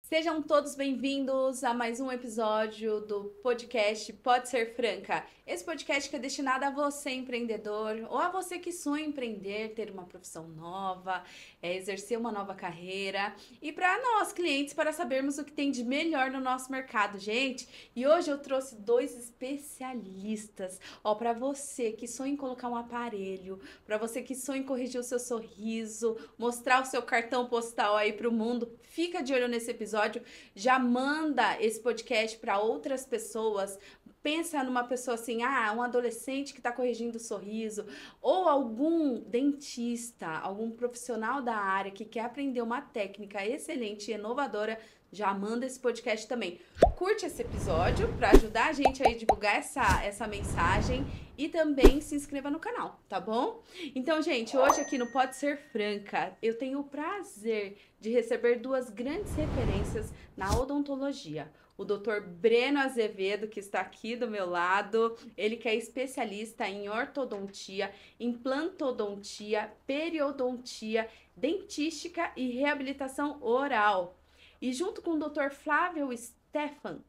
Sejam todos bem-vindos a mais um episódio do podcast Pode Ser Franca. Esse podcast que é destinado a você, empreendedor, ou a você que sonha empreender, ter uma profissão nova, exercer uma nova carreira, e para nós, clientes, para sabermos o que tem de melhor no nosso mercado, gente. E hoje eu trouxe dois especialistas, para você que sonha em colocar um aparelho, para você que sonha em corrigir o seu sorriso, mostrar o seu cartão postal aí para o mundo. Fica de olho nesse episódio. Já manda esse podcast para outras pessoas. Pensa numa pessoa assim, um adolescente que está corrigindo o sorriso, ou algum dentista, algum profissional da área que quer aprender uma técnica excelente e inovadora. Já manda esse podcast também. Curte esse episódio para ajudar a gente a divulgar essa mensagem e também se inscreva no canal, tá bom? Então, gente, hoje aqui no Pode Ser Franca, eu tenho o prazer de receber duas grandes referências na odontologia. O Dr. Breno Azevedo, que está aqui do meu lado, ele que é especialista em ortodontia, implantodontia, periodontia, dentística e reabilitação oral. E junto com o Dr. Flávio Stefan,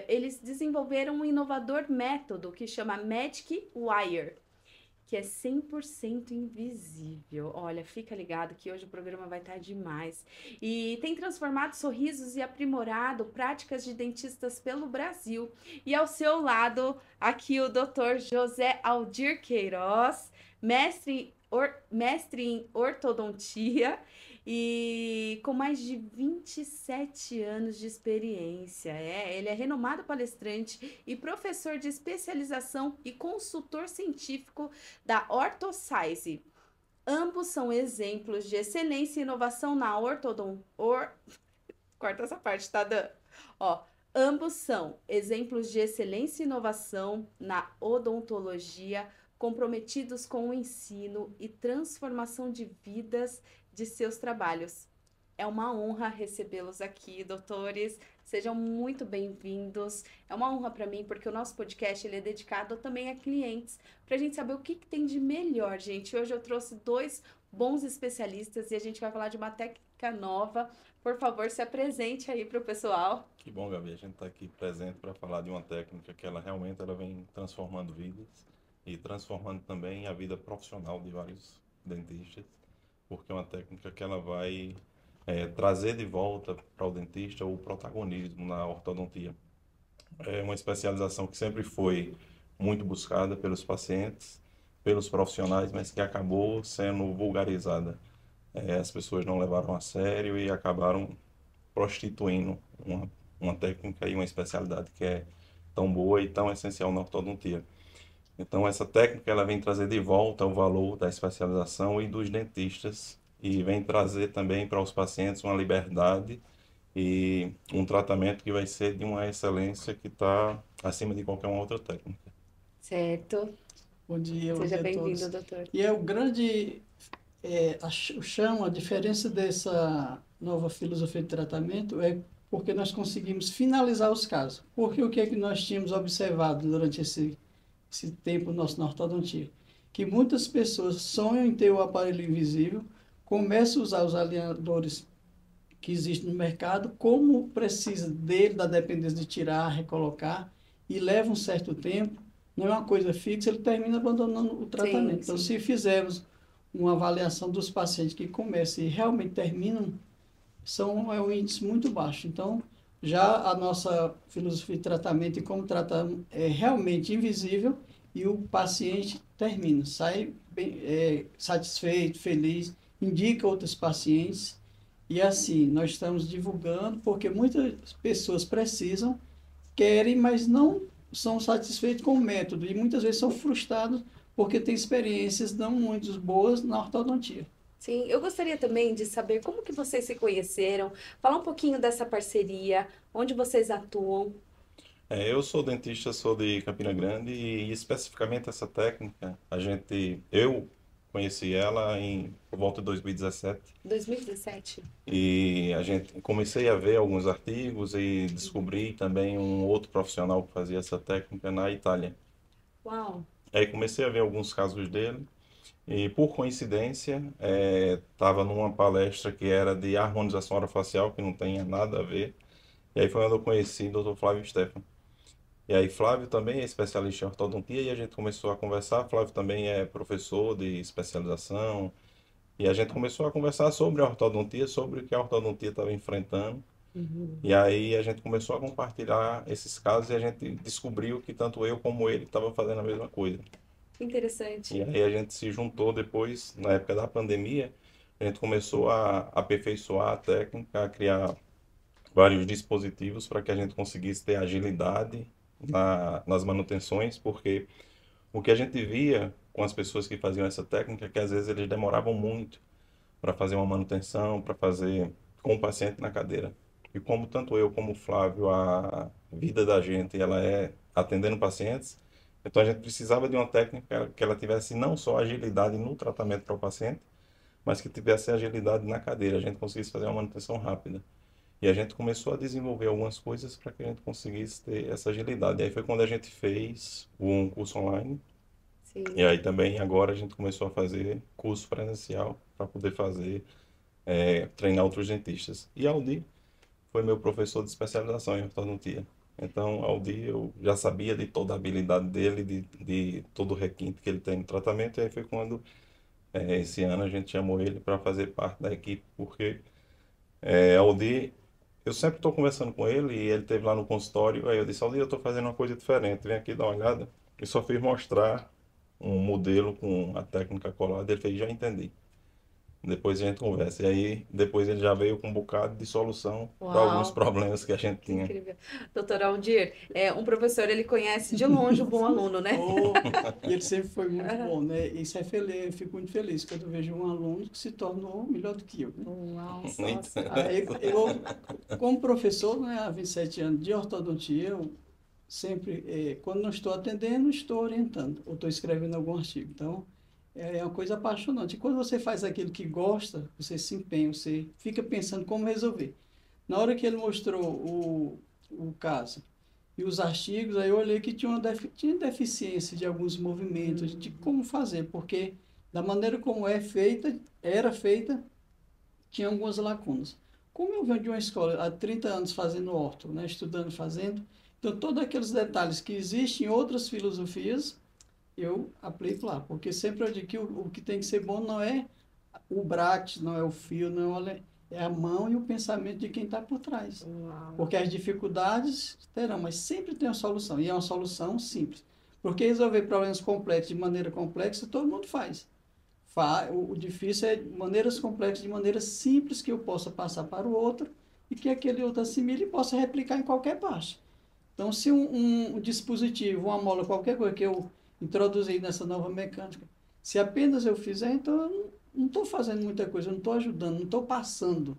eles desenvolveram um inovador método que chama Magic Wire, que é 100% invisível. Olha, fica ligado que hoje o programa vai estar demais. E tem transformado sorrisos e aprimorado práticas de dentistas pelo Brasil. E ao seu lado, aqui o Dr. José Aldir Queiroz, mestre em ortodontia e com mais de 27 anos de experiência. Ele é renomado palestrante e professor de especialização e consultor científico da Orthosize. Ambos são exemplos de excelência e inovação na Corta essa parte, tá, Dan? Ambos são exemplos de excelência e inovação na odontologia, comprometidos com o ensino e transformação de vidas de seus trabalhos. É uma honra recebê-los aqui, doutores. Sejam muito bem-vindos. É uma honra para mim, porque o nosso podcast ele é dedicado também a clientes, para a gente saber o que tem de melhor, gente. Hoje eu trouxe dois bons especialistas e a gente vai falar de uma técnica nova. Por favor, se apresente aí para o pessoal. Que bom, Gabi, a gente está aqui presente para falar de uma técnica que ela realmente vem transformando vidas e transformando também a vida profissional de vários dentistas, porque é uma técnica que ela vai trazer de volta para o dentista o protagonismo na ortodontia. É uma especialização que sempre foi muito buscada pelos pacientes, pelos profissionais, mas que acabou sendo vulgarizada. As pessoas não levaram a sério e acabaram prostituindo uma técnica e uma especialidade que é tão boa e tão essencial na ortodontia. Então, essa técnica ela vem trazer de volta o valor da especialização e dos dentistas e vem trazer também para os pacientes uma liberdade e um tratamento que vai ser de uma excelência que está acima de qualquer uma outra técnica. Certo. Bom dia, Seja a bem-vindo, todos. doutor. E é o grande, a diferença dessa nova filosofia de tratamento é porque nós conseguimos finalizar os casos. Porque o que é que nós tínhamos observado durante esse tempo nosso na ortodontia? Que muitas pessoas sonham em ter o aparelho invisível, começam a usar os alinhadores que existem no mercado, como precisa dele, da dependência de tirar, recolocar, e leva um certo tempo, não é uma coisa fixa, ele termina abandonando o tratamento. Sim, então, sim. se fizermos uma avaliação dos pacientes que começam e realmente terminam, é um índice muito baixo. Então, já a nossa filosofia de tratamento e como tratamos é realmente invisível e o paciente termina, sai bem, satisfeito, feliz, indica outros pacientes. E assim, nós estamos divulgando porque muitas pessoas precisam, querem, mas não são satisfeitos com o método. E muitas vezes são frustrados porque têm experiências não muito boas na ortodontia. Sim, eu gostaria também de saber como que vocês se conheceram, falar um pouquinho dessa parceria, onde vocês atuam. Eu sou dentista, sou de Campina Grande e especificamente essa técnica, eu conheci ela por volta de 2017 2017. e comecei a ver alguns artigos e descobri também um outro profissional que fazia essa técnica na Itália. Uau! Aí comecei a ver alguns casos dele E por coincidência, estava numa palestra que era de harmonização orofacial, que não tem nada a ver. E aí foi onde eu conheci o Dr. Flávio Stefan. E aí Flávio também é especialista em ortodontia e a gente começou a conversar. Flávio também é professor de especialização. E a gente começou a conversar sobre a ortodontia, sobre o que a ortodontia estava enfrentando. Uhum. E aí a gente começou a compartilhar esses casos e a gente descobriu que tanto eu como ele estavam fazendo a mesma coisa. Que E interessante. aí a gente se juntou depois, na época da pandemia, a gente começou a aperfeiçoar a técnica, a criar vários dispositivos para que a gente conseguisse ter agilidade nas manutenções, porque o que a gente via com as pessoas que faziam essa técnica é que às vezes eles demoravam muito para fazer uma manutenção, para fazer com o paciente na cadeira. E como tanto eu como o Flávio, a vida da gente ela é atendendo pacientes, então a gente precisava de uma técnica que ela tivesse não só agilidade no tratamento para o paciente, mas que tivesse agilidade na cadeira, a gente conseguisse fazer uma manutenção rápida. E a gente começou a desenvolver algumas coisas para que a gente conseguisse ter essa agilidade. E aí foi quando a gente fez um curso online. E Sim. aí também agora a gente começou a fazer curso presencial para poder fazer, treinar outros dentistas. E Aldi foi meu professor de especialização em ortodontia. Então, Aldi eu já sabia de toda a habilidade dele, de todo o requinte que ele tem no tratamento. E aí foi quando, esse ano, a gente chamou ele para fazer parte da equipe, porque Aldi, eu sempre estou conversando com ele e ele esteve lá no consultório. Aí eu disse: Aldi, eu estou fazendo uma coisa diferente, vem aqui dar uma olhada. Eu só fiz mostrar um modelo com a técnica colada. Ele fez: já entendi. Depois a gente conversa. E aí, depois ele já veio com um bocado de solução para alguns Uau, problemas que a gente que tinha. incrível. Doutor Aldir, um professor, ele conhece de longe o bom aluno, né? Oh, e ele sempre foi muito Aham. bom, né? Isso é feliz, eu fico muito feliz quando eu vejo um aluno que se tornou melhor do que eu, né? Uau, nossa. Aí eu, como professor, né, há 27 anos de ortodontia, eu sempre, quando não estou atendendo, estou orientando, ou estou escrevendo algum artigo. Então, é uma coisa apaixonante. E quando você faz aquilo que gosta, você se empenha, você fica pensando como resolver. Na hora que ele mostrou o caso e os artigos, aí eu olhei que tinha deficiência de alguns movimentos, de como fazer, porque da maneira como era feita, tinha algumas lacunas. Como eu venho de uma escola há 30 anos fazendo orto, né, estudando, fazendo, então todos aqueles detalhes que existem em outras filosofias, eu aplico lá, porque sempre eu digo que o que tem que ser bom não é o bracket, não é o fio, não é a mão e o pensamento de quem está por trás. Uau. Porque as dificuldades terão, mas sempre tem uma solução, e é uma solução simples. Porque resolver problemas complexos de maneira complexa, todo mundo faz. O difícil é maneiras complexas, de maneira simples que eu possa passar para o outro e que aquele outro assimile e possa replicar em qualquer parte. Então, se um dispositivo, uma mola, qualquer coisa que eu introduzir nessa nova mecânica, se apenas eu fizer, então eu não estou fazendo muita coisa, eu não estou ajudando, não estou passando.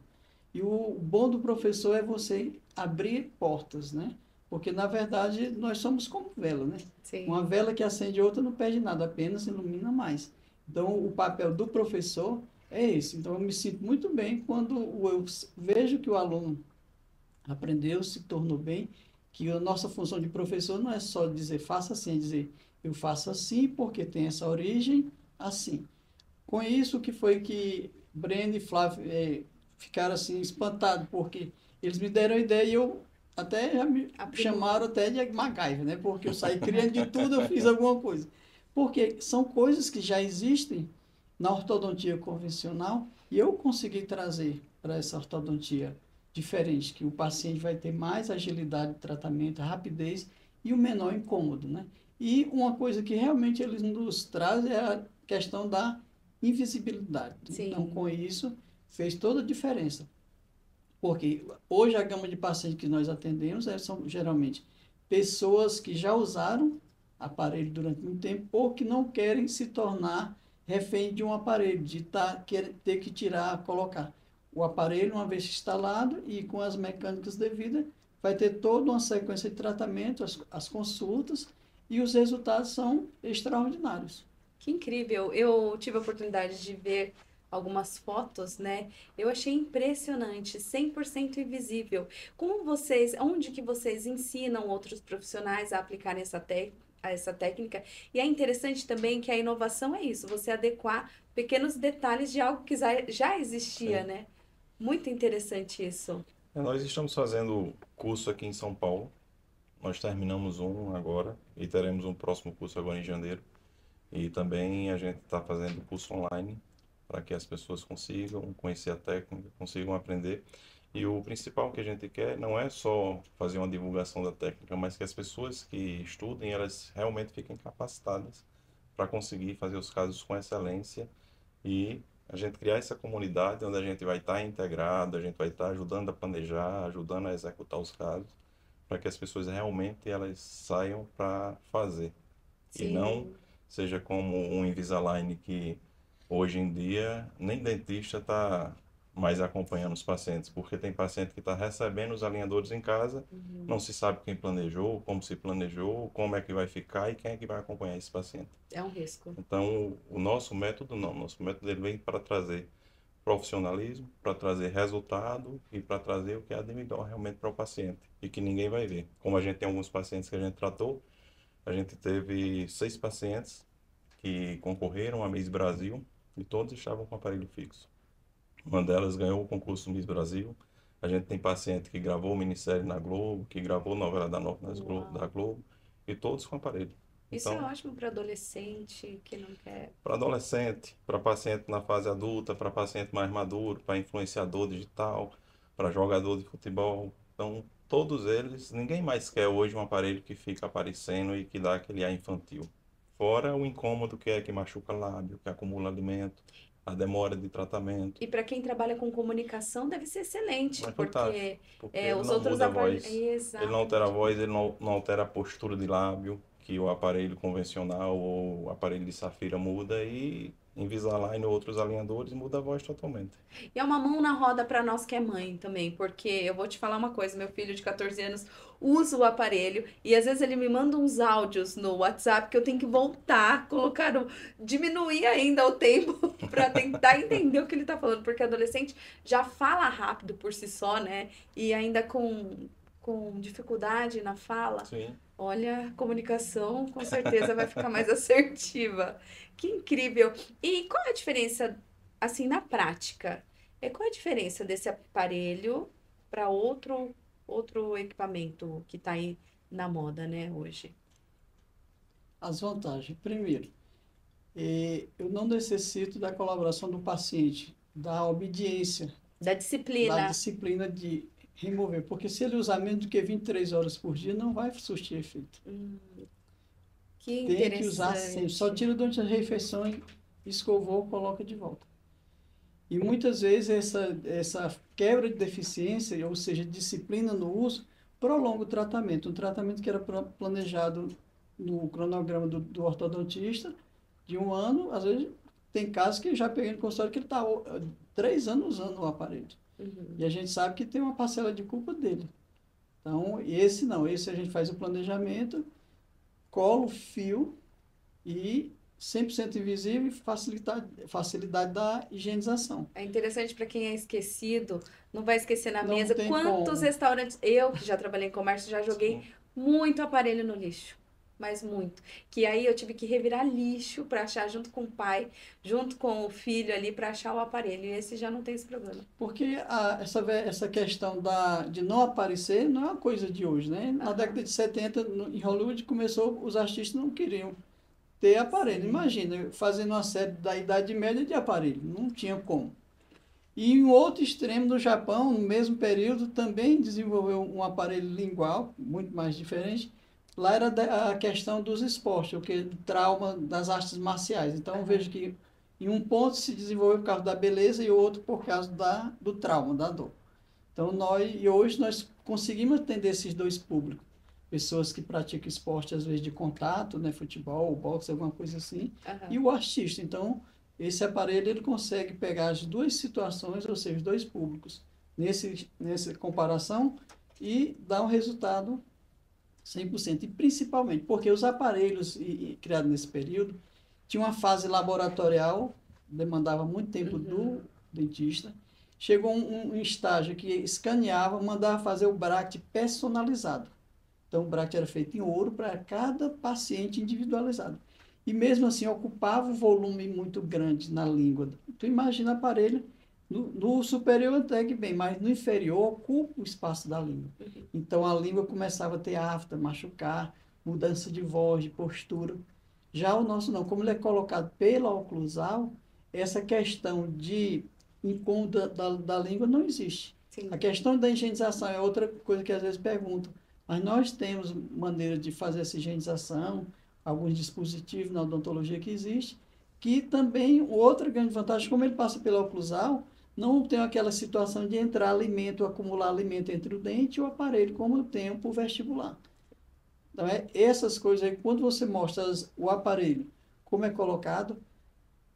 E o bom do professor é você abrir portas, né? Porque, na verdade, nós somos como vela, né? Sim. Uma vela que acende outra não perde nada, apenas ilumina mais. Então, o papel do professor é esse. Então, eu me sinto muito bem quando eu vejo que o aluno aprendeu, se tornou bem, que a nossa função de professor não é só dizer faça assim, é dizer eu faço assim porque tem essa origem assim. Com isso, que foi que Breno e Flávio ficaram assim espantados, porque eles me deram a ideia e eu até já me chamaram até de MacGyver, né? Porque eu saí criando de tudo, eu fiz alguma coisa. Porque são coisas que já existem na ortodontia convencional e eu consegui trazer para essa ortodontia diferente, que o paciente vai ter mais agilidade de tratamento, rapidez e o menor incômodo, né? E uma coisa que realmente eles nos trazem é a questão da invisibilidade. Então, Sim. com isso, fez toda a diferença. Porque hoje a gama de pacientes que nós atendemos são geralmente pessoas que já usaram aparelho durante muito tempo ou que não querem se tornar refém de um aparelho, de ter que tirar, colocar. O aparelho, uma vez instalado e com as mecânicas devidas, vai ter toda uma sequência de tratamento, as consultas, e os resultados são extraordinários. Que incrível. Eu tive a oportunidade de ver algumas fotos, né? Eu achei impressionante, 100% invisível. Como vocês, onde que vocês ensinam outros profissionais a aplicarem a essa técnica. E é interessante também que a inovação é isso, você adequar pequenos detalhes de algo que já existia, Sim. né? Muito interessante isso. Nós estamos fazendo curso aqui em São Paulo. Nós terminamos um agora e teremos um próximo curso agora em janeiro. E também a gente está fazendo curso online para que as pessoas consigam conhecer a técnica, consigam aprender. E o principal que a gente quer não é só fazer uma divulgação da técnica, mas que as pessoas que estudem, elas realmente fiquem capacitadas para conseguir fazer os casos com excelência e a gente criar essa comunidade onde a gente vai estar integrado, a gente vai estar ajudando a planejar, ajudando a executar os casos, para que as pessoas realmente elas saiam para fazer e não Sim. seja como um Invisalign que hoje em dia nem dentista está mais acompanhando os pacientes, porque tem paciente que está recebendo os alinhadores em casa, não se sabe quem planejou, como se planejou, como é que vai ficar e quem é que vai acompanhar esse paciente. É um risco. Então, o nosso método não, o nosso método ele vem para trazer profissionalismo, para trazer resultado e para trazer o que é de melhor realmente para o paciente e que ninguém vai ver. Como a gente tem alguns pacientes que a gente tratou, a gente teve 6 pacientes que concorreram à Miss Brasil e todos estavam com aparelho fixo. Uma delas ganhou o concurso Miss Brasil. A gente tem paciente que gravou minissérie na Globo, que gravou novela da Uau. Globo e todos com aparelho. Isso é Então, ótimo para adolescente que não quer. para adolescente, para paciente na fase adulta, para paciente mais maduro, para influenciador digital, para jogador de futebol. Então, todos eles, ninguém mais quer hoje um aparelho que fica aparecendo e que dá aquele ar infantil. Fora o incômodo que é que machuca lábio, que acumula alimento, a demora de tratamento. E para quem trabalha com comunicação deve ser excelente, Mas fantástico, porque porque ele os não outros muda a aparelhos. voz. Ele não altera a Exatamente. voz, ele não altera a postura de lábio, que o aparelho convencional ou o aparelho de safira muda e Invisalign ou outros alinhadores muda a voz totalmente. E é uma mão na roda para nós que é mãe também, porque eu vou te falar uma coisa, meu filho de 14 anos usa o aparelho e às vezes ele me manda uns áudios no WhatsApp que eu tenho que voltar, diminuir ainda o tempo para tentar entender o que ele tá falando, porque adolescente já fala rápido por si só, né? E ainda com dificuldade na fala. Sim. Olha, a comunicação com certeza vai ficar mais assertiva. Que incrível! E qual é a diferença, assim, na prática? Qual é a diferença desse aparelho para outro equipamento que está aí na moda, né, hoje? As vantagens. Primeiro, eu não necessito da colaboração do paciente, da obediência, Da da disciplina. disciplina de remover, porque se ele usar menos do que 23 horas por dia, não vai surtir efeito. Hum, que Tem que usar sempre. Só interessante. tira durante a refeição, escovou, coloca de volta. E muitas vezes essa quebra de deficiência, ou seja, disciplina no uso, prolonga o tratamento. Um tratamento que era planejado no cronograma do ortodontista de 1 ano, às vezes tem casos que eu já peguei no consultório que ele está 3 anos usando o aparelho. Uhum. E a gente sabe que tem uma parcela de culpa dele. Então, esse não, esse a gente faz o planejamento, cola o fio e 100% invisível e facilidade da higienização. É interessante para quem é esquecido, não vai esquecer na Não mesa. tem Quantos como. restaurantes, eu que já trabalhei em comércio, já joguei Sim. muito aparelho no lixo. Mas muito. Que aí eu tive que revirar lixo para achar junto com o pai, junto com o filho ali para achar o aparelho. E esse já não tem esse problema. Porque essa questão de não aparecer não é uma coisa de hoje, né? Na Aham. década de 70, em Hollywood, os artistas não queriam ter aparelho. Sim. Imagina, fazendo uma série da Idade Média de aparelho, não tinha como. E em outro extremo, no Japão, no mesmo período, também desenvolveu um aparelho lingual, muito mais diferente. Lá era a questão dos esportes, o que trauma das artes marciais. Então, eu Aham. vejo que em um ponto se desenvolveu por causa da beleza e outro por causa do trauma, da dor. Então, hoje nós conseguimos atender esses dois públicos. Pessoas que praticam esporte, às vezes, de contato, né? Futebol, boxe, alguma coisa assim. E Aham. o artista. Então, esse aparelho ele consegue pegar as duas situações, ou seja, os dois públicos, nessa comparação e dar um resultado 100%. E principalmente porque os aparelhos criados nesse período tinham uma fase laboratorial, demandava muito tempo Uhum. do dentista. Chegou um estágio que escaneava, mandava fazer o bracket personalizado. Então, o bracket era feito em ouro para cada paciente individualizado. E mesmo assim, ocupava um volume muito grande na língua. Tu imagina o aparelho, no superior até que bem, mas no inferior ocupa o espaço da língua. Então, a língua começava a ter afta, machucar, mudança de voz, de postura. Já o nosso não, como ele é colocado pela oclusal, essa questão de incômodo da língua não existe. Sim. A questão da higienização é outra coisa que às vezes perguntam, mas nós temos maneira de fazer essa higienização, alguns dispositivos na odontologia que existe, que também, outra grande vantagem, como ele passa pela oclusal, não tem aquela situação de entrar alimento, acumular alimento entre o dente e o aparelho, como tem o vestibular. Então, essas coisas aí, quando você mostra o aparelho, como é colocado,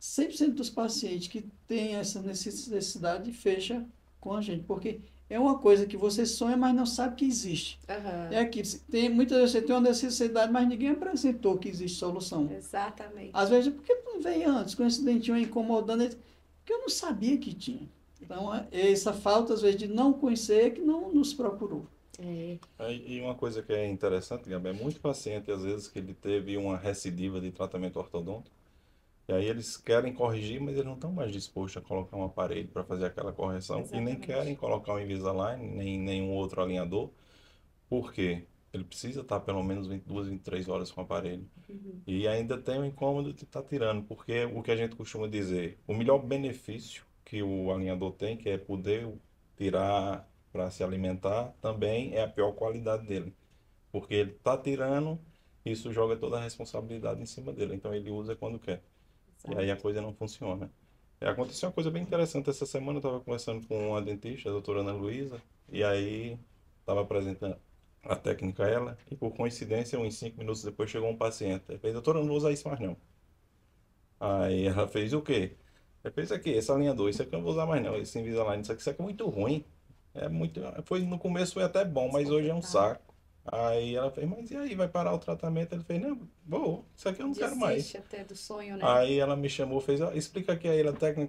100% dos pacientes que têm essa necessidade fecha com a gente, porque é uma coisa que você sonha, mas não sabe que existe. Aham. É aquilo, muitas vezes você tem uma necessidade, mas ninguém apresentou que existe solução. Exatamente. Às vezes, por que tu não veio antes com esse dentinho incomodando? Porque eu não sabia que tinha. Então, essa falta, às vezes, de não conhecer que não nos procurou. É. E uma coisa que é interessante, Gabi, é muito paciente, às vezes, que ele teve uma recidiva de tratamento ortodôntico, e aí eles querem corrigir, mas eles não estão mais dispostos a colocar um aparelho para fazer aquela correção, e nem Exatamente. querem colocar um Invisalign, nem nenhum outro alinhador. Por quê? Ele precisa estar pelo menos 22, 23 horas com o aparelho. E ainda tem o incômodo de estar tirando, porque o que a gente costuma dizer, o melhor benefício que o alinhador tem, que é poder tirar para se alimentar, também é a pior qualidade dele. Porque ele está tirando, isso joga toda a responsabilidade em cima dele. Então ele usa quando quer. E aí a coisa não funciona. Aconteceu uma coisa bem interessante essa semana, eu estava conversando com uma dentista, a doutora Ana Luísa, e aí estava apresentando a técnica a ela, e por coincidência, uns 5 minutos depois chegou um paciente. Ele fez, doutora, eu não vou usar isso mais não. Aí ela fez o quê? Ele fez aqui, esse alinhador, isso aqui eu não vou usar mais não, esse Invisalign, isso aqui é muito ruim. No começo foi até bom, mas hoje é um saco. Aí ela fez, mas e aí, vai parar o tratamento? Ele fez, não, vou, isso aqui eu não quero mais. Desiste até do sonho, né? Aí ela me chamou, fez, ó, explica aqui a ele a técnica.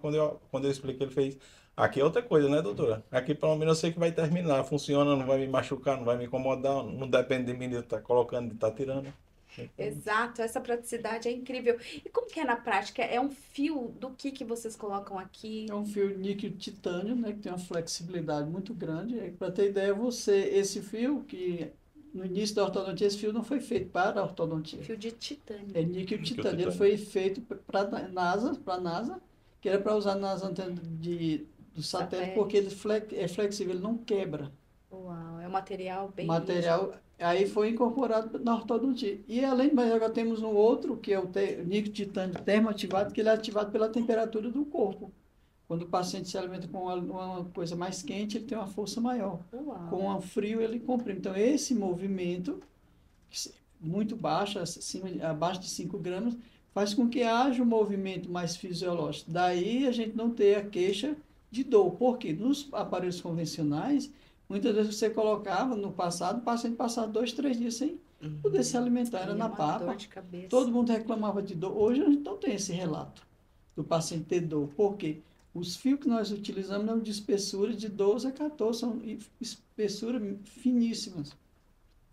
Quando eu expliquei, ele fez, aqui é outra coisa, né, doutora? Aqui pelo menos eu sei que vai terminar, funciona, não vai me machucar, não vai me incomodar, não depende de mim de estar colocando, de estar tirando. Então, Exato, essa praticidade é incrível. E como que é na prática? É um fio do que vocês colocam aqui? É um fio níquel titânio, né, que tem uma flexibilidade muito grande. Para ter ideia, esse fio, que no início da ortodontia, esse fio não foi feito para a ortodontia. Fio de titânio. É níquel titânio. Ele titânio. foi feito para a NASA, que era para usar nas antenas do satélite, porque ele é flexível, ele não quebra. Uau, é um material bem Material, aí foi incorporado na ortodontia. E além, mas agora temos um outro, que é o níquel titânio termoativado, que ele é ativado pela temperatura do corpo. Quando o paciente se alimenta com uma coisa mais quente, ele tem uma força maior. Uau. Com o frio, ele comprime. Então, esse movimento, muito baixo, abaixo de 5 gramas, faz com que haja um movimento mais fisiológico. Daí a gente não ter a queixa de dor. Porque nos aparelhos convencionais, muitas vezes você colocava, no passado, o paciente passava 2, 3 dias sem poder se alimentar, era E é na uma papa. dor de cabeça. Todo mundo reclamava de dor. Hoje a gente não tem esse relato do paciente ter dor. Por quê? Os fios que nós utilizamos são de espessura de 12 a 14, são espessuras finíssimas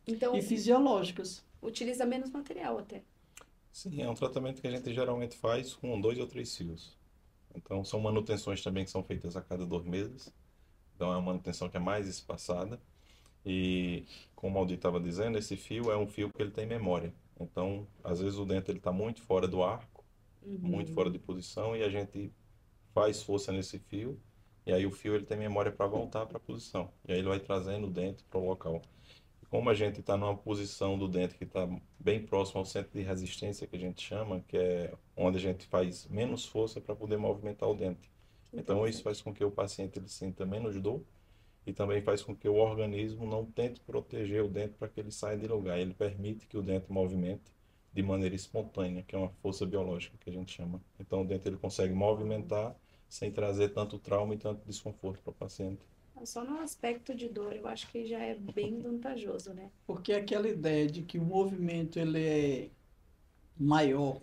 Então, e fisiológicas. utiliza menos material até. sim, é um tratamento que a gente geralmente faz com 2 ou 3 fios. Então são manutenções também que são feitas a cada 2 meses. Então é uma manutenção que é mais espaçada. E como o Aldir estava dizendo, esse fio é um fio que ele tem memória. Então, às vezes o dente ele está muito fora do arco, muito fora de posição, e a gente faz força nesse fio, e aí o fio ele tem memória para voltar para a posição. E aí ele vai trazendo o dente para o local. E como a gente está numa posição do dente que está bem próximo ao centro de resistência, que a gente chama, que é onde a gente faz menos força para poder movimentar o dente. Então isso faz com que o paciente ele sinta menos dor, e também faz com que o organismo não tente proteger o dente para que ele saia de lugar. Ele permite que o dente movimente de maneira espontânea, que é uma força biológica que a gente chama. Então o dente ele consegue movimentar sem trazer tanto trauma e tanto desconforto para o paciente. Só no aspecto de dor, eu acho que já é bem vantajoso, né? Porque aquela ideia de que o movimento ele é maior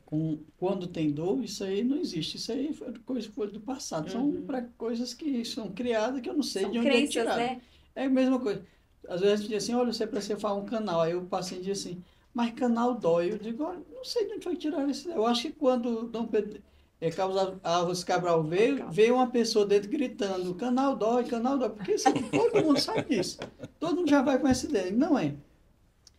quando tem dor, isso aí não existe. Isso aí foi coisa do passado. São para coisas que são criadas que eu não sei São de onde é crenças, tirado. né? É a mesma coisa. às vezes a gente diz assim, olha, você precisa fazer um canal. Aí o paciente diz assim, mas canal dói. Eu digo, olha, não sei de onde foi tirar isso. Eu acho que quando Dom Pedro Carlos Álvares Cabral veio uma pessoa dentro gritando, canal dói, porque assim, todo mundo sabe disso. Todo mundo já vai com essa ideia. Não é.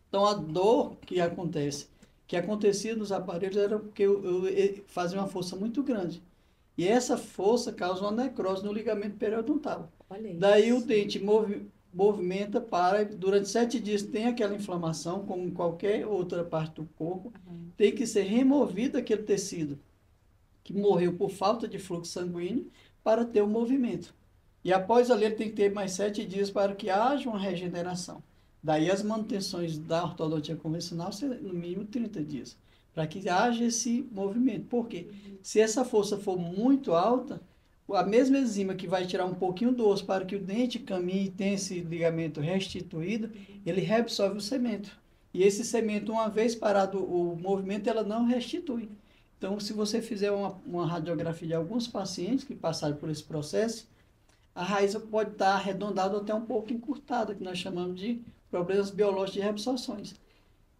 Então, a dor que acontecia nos aparelhos era porque eu fazia uma força muito grande. E essa força causa uma necrose no ligamento periodontal. Olha isso. Daí o dente movimenta, para, durante 7 dias tem aquela inflamação, como em qualquer outra parte do corpo, tem que ser removido aquele tecido que morreu por falta de fluxo sanguíneo para ter o movimento. E após ali ele tem que ter mais 7 dias para que haja uma regeneração. Daí as manutenções da ortodontia convencional são no mínimo 30 dias, para que haja esse movimento. Por quê? Se essa força for muito alta, a mesma enzima que vai tirar um pouquinho do osso para que o dente caminhe e tenha esse ligamento restituído, ele reabsorve o cemento. E esse cemento, uma vez parado o movimento, ela não restitui. Então, se você fizer uma radiografia de alguns pacientes que passaram por esse processo, a raiz pode estar arredondada ou até um pouco encurtada, que nós chamamos de problemas biológicos de reabsorções.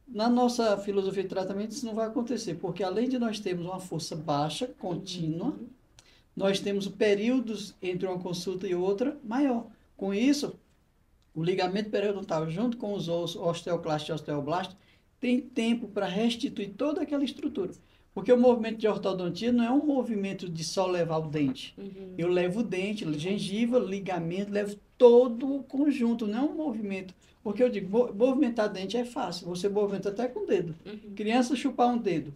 Na nossa filosofia de tratamento, isso não vai acontecer, porque além de nós termos uma força baixa, contínua, nós temos períodos entre uma consulta e outra maior. Com isso, o ligamento periodontal, junto com os ossos, osteoclasto e osteoblasto, tem tempo para restituir toda aquela estrutura. Porque o movimento de ortodontia não é um movimento de só levar o dente. Eu levo o dente, gengiva, ligamento, levo todo o conjunto, não é um movimento. Porque eu digo, movimentar dente é fácil, você movimenta até com o dedo. Criança chupar um dedo,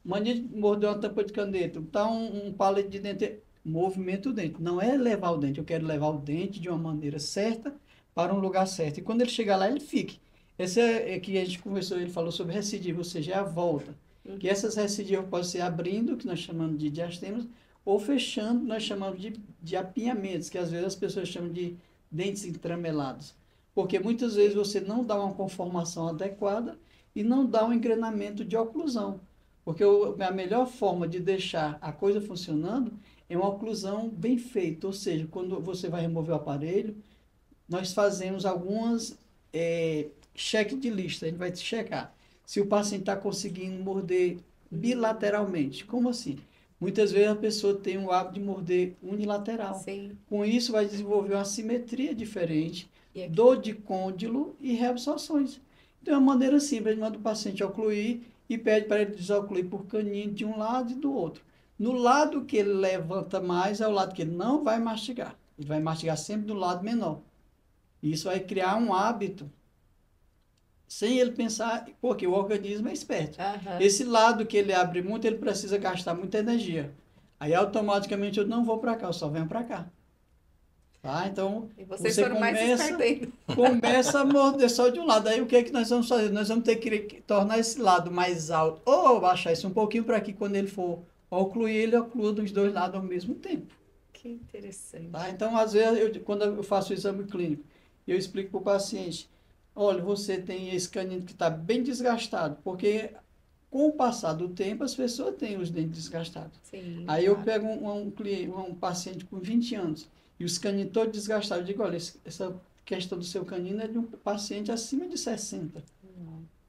mania de morder uma tampa de caneta, botar um palito de dente, movimenta o dente. Não é levar o dente, eu quero levar o dente de uma maneira certa para um lugar certo. E quando ele chegar lá, ele fique. Esse é que a gente conversou, ele falou sobre recidiva, ou seja, é a volta. Que essas recidivas podem ser abrindo, que nós chamamos de diastemas, ou fechando, nós chamamos de apinhamentos, que às vezes as pessoas chamam de dentes entramelados. Porque muitas vezes você não dá uma conformação adequada e não dá um engrenamento de oclusão. Porque a melhor forma de deixar a coisa funcionando é uma oclusão bem feita. Ou seja, quando você vai remover o aparelho, nós fazemos algumas cheque de lista, a gente vai te checar. Se o paciente está conseguindo morder bilateralmente. Como assim? Muitas vezes a pessoa tem o hábito de morder unilateral. Sim. Com isso, vai desenvolver uma simetria diferente, dor de côndilo e reabsorções. Então, é uma maneira simples, a gente manda o paciente ocluir e pede para ele desocluir por canino de um lado e do outro. No lado que ele levanta mais é o lado que ele não vai mastigar. Ele vai mastigar sempre do lado menor. Isso vai criar um hábito sem ele pensar, porque o organismo é esperto. Esse lado que ele abre muito, ele precisa gastar muita energia. Aí, automaticamente, eu não vou para cá, eu só venho para cá. Tá? Então, e vocês foram mais espertos. Começa a morder só de um lado. Aí, o que é que nós vamos fazer? Nós vamos ter que tornar esse lado mais alto, ou baixar isso um pouquinho para que, quando ele for ocluir, ele oclua dos dois lados ao mesmo tempo. Que interessante. Tá? Então, às vezes, quando eu faço o exame clínico, eu explico para o paciente, olha, você tem esse canino que está bem desgastado, porque com o passar do tempo as pessoas têm os dentes desgastados. Sim, aí eu pego um paciente com 20 anos e os caninos todos desgastados, eu digo, olha, essa questão do seu canino é de um paciente acima de 60.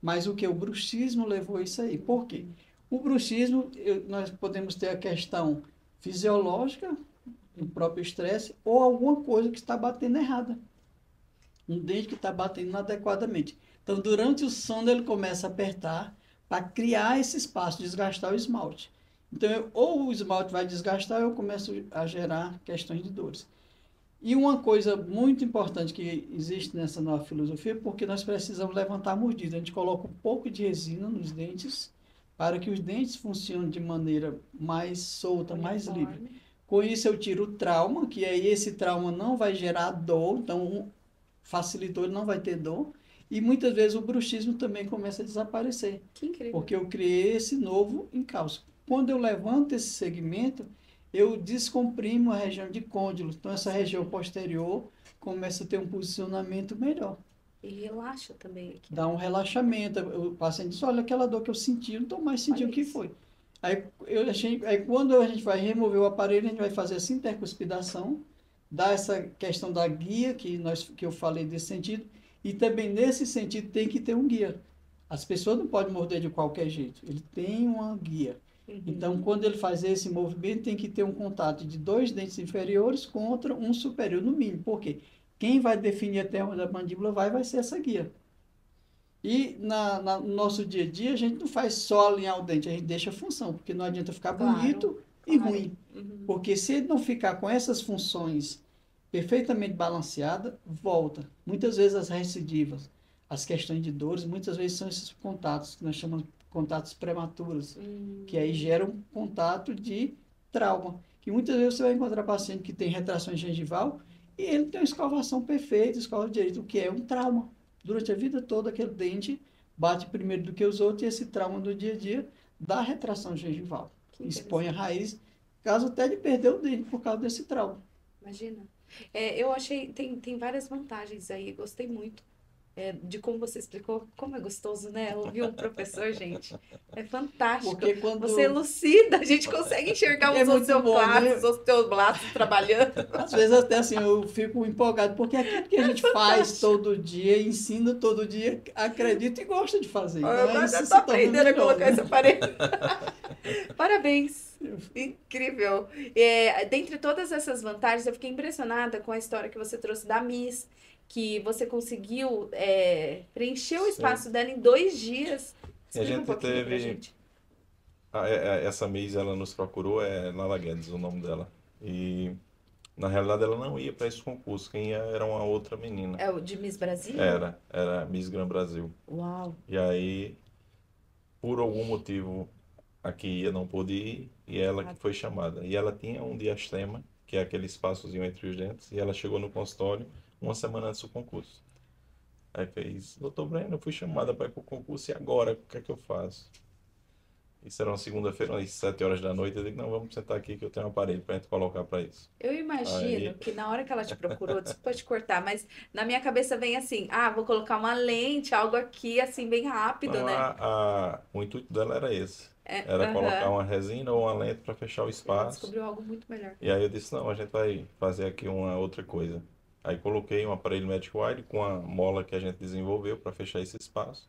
Mas o que? O bruxismo levou isso aí. Por quê? O bruxismo, nós podemos ter a questão fisiológica, do próprio estresse, ou alguma coisa que está batendo errada. Um dente que está batendo inadequadamente. Então, durante o sono, ele começa a apertar para criar esse espaço, desgastar o esmalte. Então, ou o esmalte vai desgastar, ou eu começo a gerar questões de dores. E uma coisa muito importante que existe nessa nova filosofia, porque nós precisamos levantar a mordida. A gente coloca um pouco de resina nos dentes, para que os dentes funcionem de maneira mais solta, mais livre. Com isso, eu tiro o trauma, que aí esse trauma não vai gerar dor, então facilitou, ele não vai ter dor. E muitas vezes o bruxismo também começa a desaparecer. Que incrível. Porque eu criei esse novo encalço. Quando eu levanto esse segmento, eu descomprimo a região de côndilo. Então, essa região posterior começa a ter um posicionamento melhor. E relaxa também aqui. Dá um relaxamento. O paciente diz, olha, aquela dor que eu senti, eu não estou mais sentindo o que foi. Aí, quando a gente vai remover o aparelho, a gente vai fazer essa intercuspidação, dar essa questão da guia, que eu falei desse sentido, E também nesse sentido tem que ter um guia. As pessoas não podem morder de qualquer jeito. Ele tem uma guia. Então, quando ele faz esse movimento, tem que ter um contato de 2 dentes inferiores contra um superior, no mínimo. Por quê? Quem vai definir até onde a mandíbula vai ser essa guia. E no nosso dia a dia, a gente não faz só alinhar o dente, a gente deixa a função, porque não adianta ficar bonito e ruim. Porque se ele não ficar com essas funções perfeitamente balanceadas, volta. Muitas vezes as recidivas, as questões de dores, muitas vezes são esses contatos que nós chamamos de contatos prematuros, que aí geram um contato de trauma. Que muitas vezes você vai encontrar paciente que tem retração gengival e ele tem uma escovação perfeita, escova direito, o que é um trauma. Durante a vida toda, aquele dente bate primeiro do que os outros e esse trauma do dia a dia dá retração gengival. Expõe a raiz, caso até de perder o dente por causa desse trauma. Imagina. Eu achei, tem várias vantagens aí, gostei muito de como você explicou, como é gostoso, né? Ouvir um professor, gente, é fantástico. Porque quando... Você elucida, a gente consegue enxergar os osteoclastos, os osteoblastos trabalhando. Às vezes até assim, eu fico empolgado, porque é aquilo que a gente faz todo dia, ensina todo dia, acredita e gosta de fazer. Então, eu estou aprendendo a colocar esse aparelho. Parabéns. Incrível. Dentre todas essas vantagens, eu fiquei impressionada com a história que você trouxe da Miss, que você conseguiu preencher o espaço dela em 2 dias. E a gente teve... Essa Miss, ela nos procurou, é Lala Guedes, o nome dela. E, na realidade, ela não ia para esse concurso. Quem ia era uma outra menina. É o de Miss Brasil? Era Miss Gran Brasil. Uau! E aí, por algum motivo, a que ia não pôde ir, e ela que foi chamada. E ela tinha um diastema, que é aquele espaçozinho entre os dentes, e ela chegou no consultório 1 semana antes do concurso. Aí fez, doutor Breno, eu fui chamada para ir para o concurso e agora, o que é que eu faço? Isso era uma segunda-feira, às 7 horas da noite, eu digo, não, vamos sentar aqui que eu tenho um aparelho para a gente colocar para isso. Eu imagino que na hora que ela te procurou, desculpa te cortar, mas na minha cabeça vem assim, vou colocar uma lente, algo aqui assim, bem rápido, Não, né? O intuito dela era esse. Era colocar uma resina ou uma lente para fechar o espaço. Ela descobriu algo muito melhor. E aí eu disse, não, a gente vai fazer aqui uma outra coisa. Aí coloquei um aparelho Magic Wire com a mola que a gente desenvolveu para fechar esse espaço.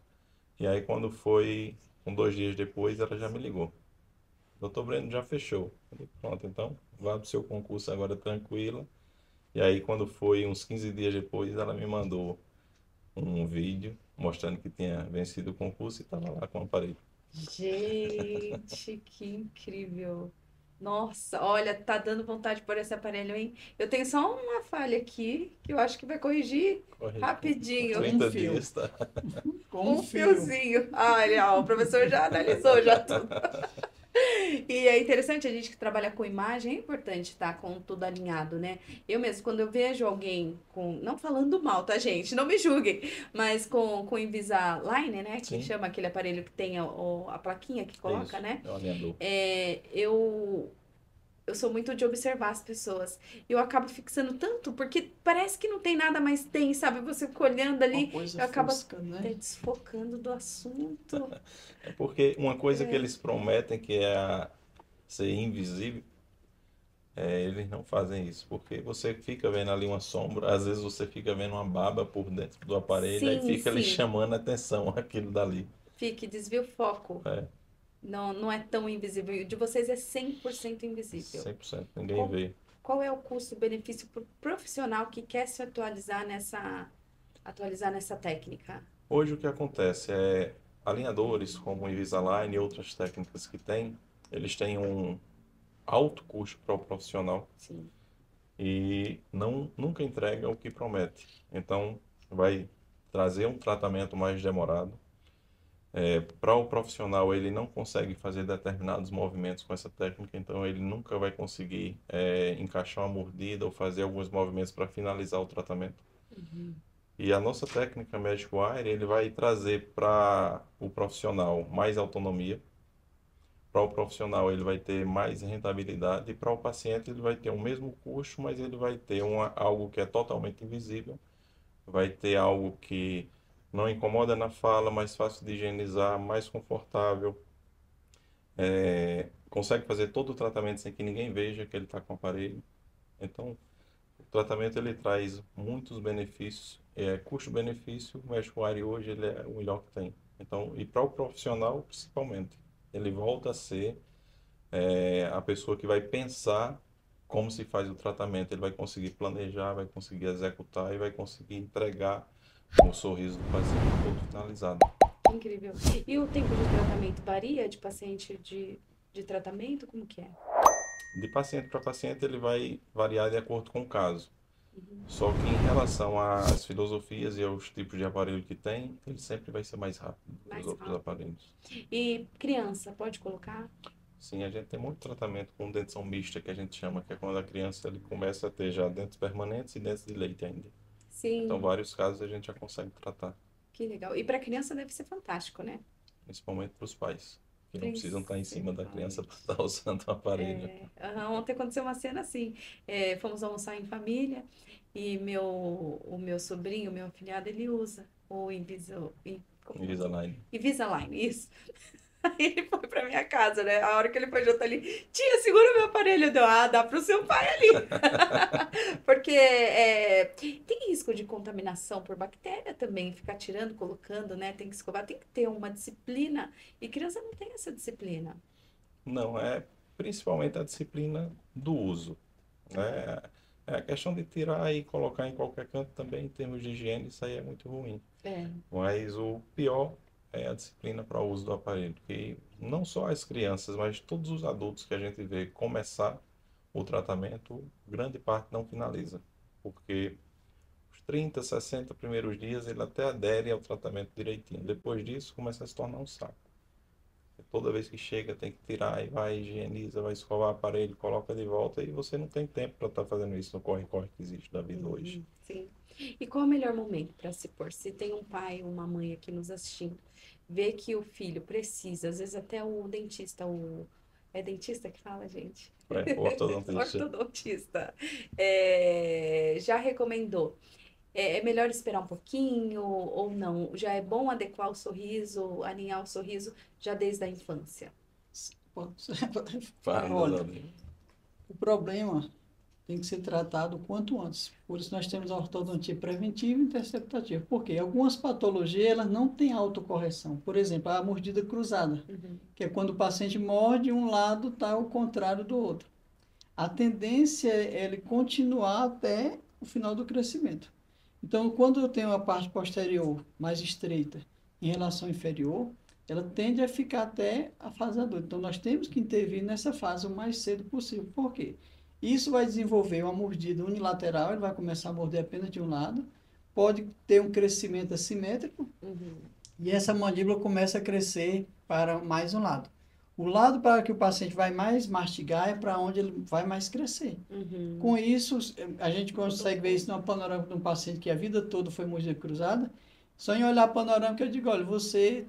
E aí quando foi, 2 dias depois, ela já me ligou. Doutor Breno, já fechou. Eu disse, pronto, então vá para o seu concurso agora tranquila. E aí quando foi uns 15 dias depois, ela me mandou um vídeo mostrando que tinha vencido o concurso e estava lá com o aparelho. Gente, que incrível. Nossa, olha, tá dando vontade de pôr esse aparelho, hein? Eu tenho só uma falha aqui que eu acho que vai corrigir rapidinho. 30 dias, tá? Com Um fiozinho. Olha, ó, o professor já analisou já tudo. E é interessante, a gente que trabalha com imagem, é importante estar com tudo alinhado, né? Eu mesmo, quando eu vejo alguém com, não falando mal, tá, gente? Não me julguem, mas com Invisalign, né? Que Sim. chama aquele aparelho que tem a plaquinha que coloca, Isso, né? é um alinhador. Eu sou muito de observar as pessoas. Eu acabo fixando tanto, porque parece que não tem nada, mas tem, sabe? Você fica olhando ali, eu acabo até desfocando do assunto. É porque uma coisa que eles prometem que é ser invisível, eles não fazem isso. Porque você fica vendo ali uma sombra, às vezes você fica vendo uma baba por dentro do aparelho, aí fica ali chamando a atenção aquilo dali. Fique, desvia o foco. É. Não é tão invisível. O de vocês é 100% invisível. 100%, ninguém vê. Qual é o custo-benefício para o profissional que quer se atualizar nessa técnica? Hoje o que acontece é alinhadores como o Invisalign e outras técnicas que tem, eles têm um alto custo para o profissional. Sim. E nunca entrega o que promete. Então vai trazer um tratamento mais demorado. Para o profissional, ele não consegue fazer determinados movimentos com essa técnica, então ele nunca vai conseguir encaixar uma mordida ou fazer alguns movimentos para finalizar o tratamento. Uhum. E a nossa técnica Magic Wire, ele vai trazer para o profissional mais autonomia. Para o profissional, ele vai ter mais rentabilidade. E para o paciente, ele vai ter o mesmo custo, mas ele vai ter algo que é totalmente invisível. Vai ter algo que não incomoda na fala, mais fácil de higienizar, mais confortável. Consegue fazer todo o tratamento sem que ninguém veja que ele está com o aparelho. Então, o tratamento ele traz muitos benefícios custo-benefício, o México Wire hoje ele é o melhor que tem. Então, e para o profissional, principalmente, ele volta a ser a pessoa que vai pensar como se faz o tratamento. Ele vai conseguir planejar, vai conseguir executar e vai conseguir entregar o sorriso do paciente todo finalizado. Que incrível. E o tempo de tratamento varia de paciente de tratamento? Como que é? De paciente para paciente, ele vai variar de acordo com o caso. Só que em relação às filosofias e aos tipos de aparelho que tem, ele sempre vai ser mais rápido que Mais os outros rápido. aparelhos. E criança, pode colocar? Sim, a gente tem muito tratamento com dentição mista, que a gente chama, que é quando a criança ele começa a ter já dentes permanentes e dentes de leite ainda. Então, Sim, vários casos a gente já consegue tratar, que legal. E para criança deve ser fantástico, né? principalmente para os pais, que não precisam estar em cima da criança para estar usando o aparelho. Ontem aconteceu uma cena assim, fomos almoçar em família e o meu sobrinho, meu afilhado, ele usa o Invisalign. Invisalign, isso. Aí ele foi pra minha casa, né? A hora que ele foi junto ali, tia, segura meu aparelho. Deu, dá pro seu pai ali. Porque tem risco de contaminação por bactéria também, ficar tirando, colocando, né? Tem que escovar, tem que ter uma disciplina. E criança não tem essa disciplina. Não, é principalmente a disciplina do uso, né? É a questão de tirar e colocar em qualquer canto também, em termos de higiene, isso aí é muito ruim. É. Mas o pior é a disciplina para o uso do aparelho, que não só as crianças, mas todos os adultos que a gente vê começar o tratamento, grande parte não finaliza, porque os 30, 60 primeiros dias ele até adere ao tratamento direitinho. Depois disso, começa a se tornar um saco. Toda vez que chega, tem que tirar e vai, higieniza, vai escovar o aparelho, coloca de volta e você não tem tempo para estar fazendo isso no corre-corre que existe da vida hoje. Sim. E qual é o melhor momento para se pôr? Se tem um pai ou uma mãe aqui nos assistindo, vê que o filho precisa, às vezes até o dentista, é dentista que fala, gente? O ortodontista. Ortodontista. Já recomendou. É melhor esperar um pouquinho ou não? Já é bom adequar o sorriso, alinhar o sorriso já desde a infância? Olha, o problema tem que ser tratado o quanto antes. Por isso nós temos a ortodontia preventiva e interceptativa. Por quê? Algumas patologias elas não têm autocorreção. Por exemplo, a mordida cruzada, que é quando o paciente morde um lado, está ao contrário do outro. A tendência é ele continuar até o final do crescimento. Então, quando eu tenho a parte posterior mais estreita em relação à inferior, ela tende a ficar até a fase adulta. Então, nós temos que intervir nessa fase o mais cedo possível. Por quê? Isso vai desenvolver uma mordida unilateral, ele vai começar a morder apenas de um lado, pode ter um crescimento assimétrico, e essa mandíbula começa a crescer para mais um lado. O lado para que o paciente vai mais mastigar é para onde ele vai mais crescer. Com isso, a gente consegue ver isso numa panorâmica de um paciente que a vida toda foi mordida cruzada. Só em olhar a panorâmica eu digo, olha, você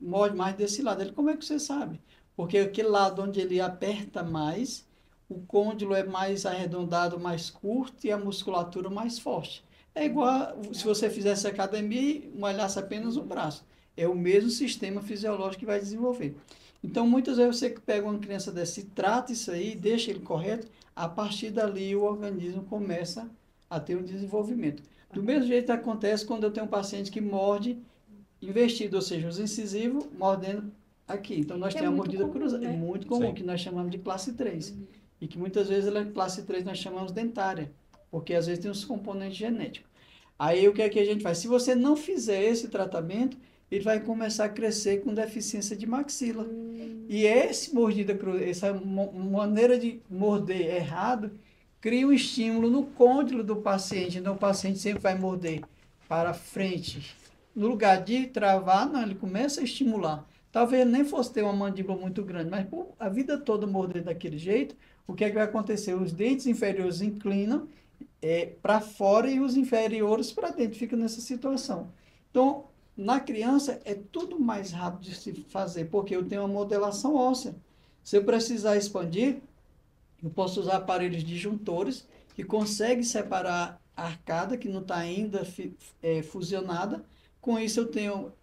morde mais desse lado. Ele, como é que você sabe? Porque aquele lado onde ele aperta mais, o côndilo é mais arredondado, mais curto e a musculatura mais forte. É igual se você fizesse academia e molhasse apenas o braço. É o mesmo sistema fisiológico que vai desenvolver. Então, muitas vezes você pega uma criança dessa e trata isso aí, deixa ele correto, a partir dali o organismo começa a ter um desenvolvimento. Do mesmo jeito acontece quando eu tenho um paciente que morde investido, ou seja, os incisivos mordendo aqui. Então, nós temos a mordida cruzada. É muito comum, Sim. que nós chamamos de classe 3. E que muitas vezes ela é classe 3, nós chamamos dentária, porque às vezes tem uns componentes genéticos. Aí o que é que a gente faz? Se você não fizer esse tratamento, ele vai começar a crescer com deficiência de maxila. E essa mordida cruzada, essa maneira de morder errado, cria um estímulo no côndilo do paciente. Então o paciente sempre vai morder para frente. No lugar de travar, não, ele começa a estimular. Talvez ele nem fosse ter uma mandíbula muito grande, mas por a vida toda morder daquele jeito, o que é que vai acontecer? Os dentes inferiores inclinam para fora e os inferiores para dentro. Fica nessa situação. Então, na criança, é tudo mais rápido de se fazer, porque eu tenho uma modelação óssea. Se eu precisar expandir, eu posso usar aparelhos disjuntores que conseguem separar a arcada, que não está ainda fusionada. Com isso, eu tenho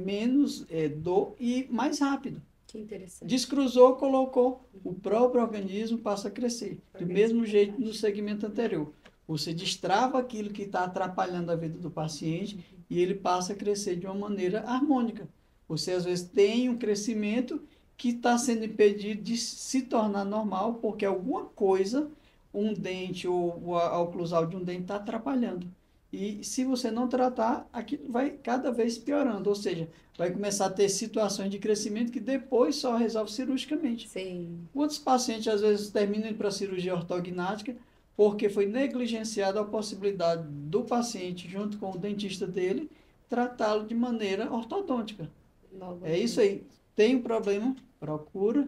menos dor e mais rápido. Que interessante. Descruzou, colocou, o próprio organismo passa a crescer. Do mesmo jeito no segmento anterior. Você destrava aquilo que está atrapalhando a vida do paciente e ele passa a crescer de uma maneira harmônica. Você, às vezes, tem um crescimento que está sendo impedido de se tornar normal porque alguma coisa, um dente ou a oclusal de um dente está atrapalhando. E se você não tratar, aquilo vai cada vez piorando, ou seja, vai começar a ter situações de crescimento que depois só resolve cirurgicamente. Sim. Outros pacientes, às vezes, terminam indo para a cirurgia ortognática porque foi negligenciada a possibilidade do paciente, junto com o dentista dele, tratá-lo de maneira ortodôntica. Logo É isso aí. Tem um problema, procura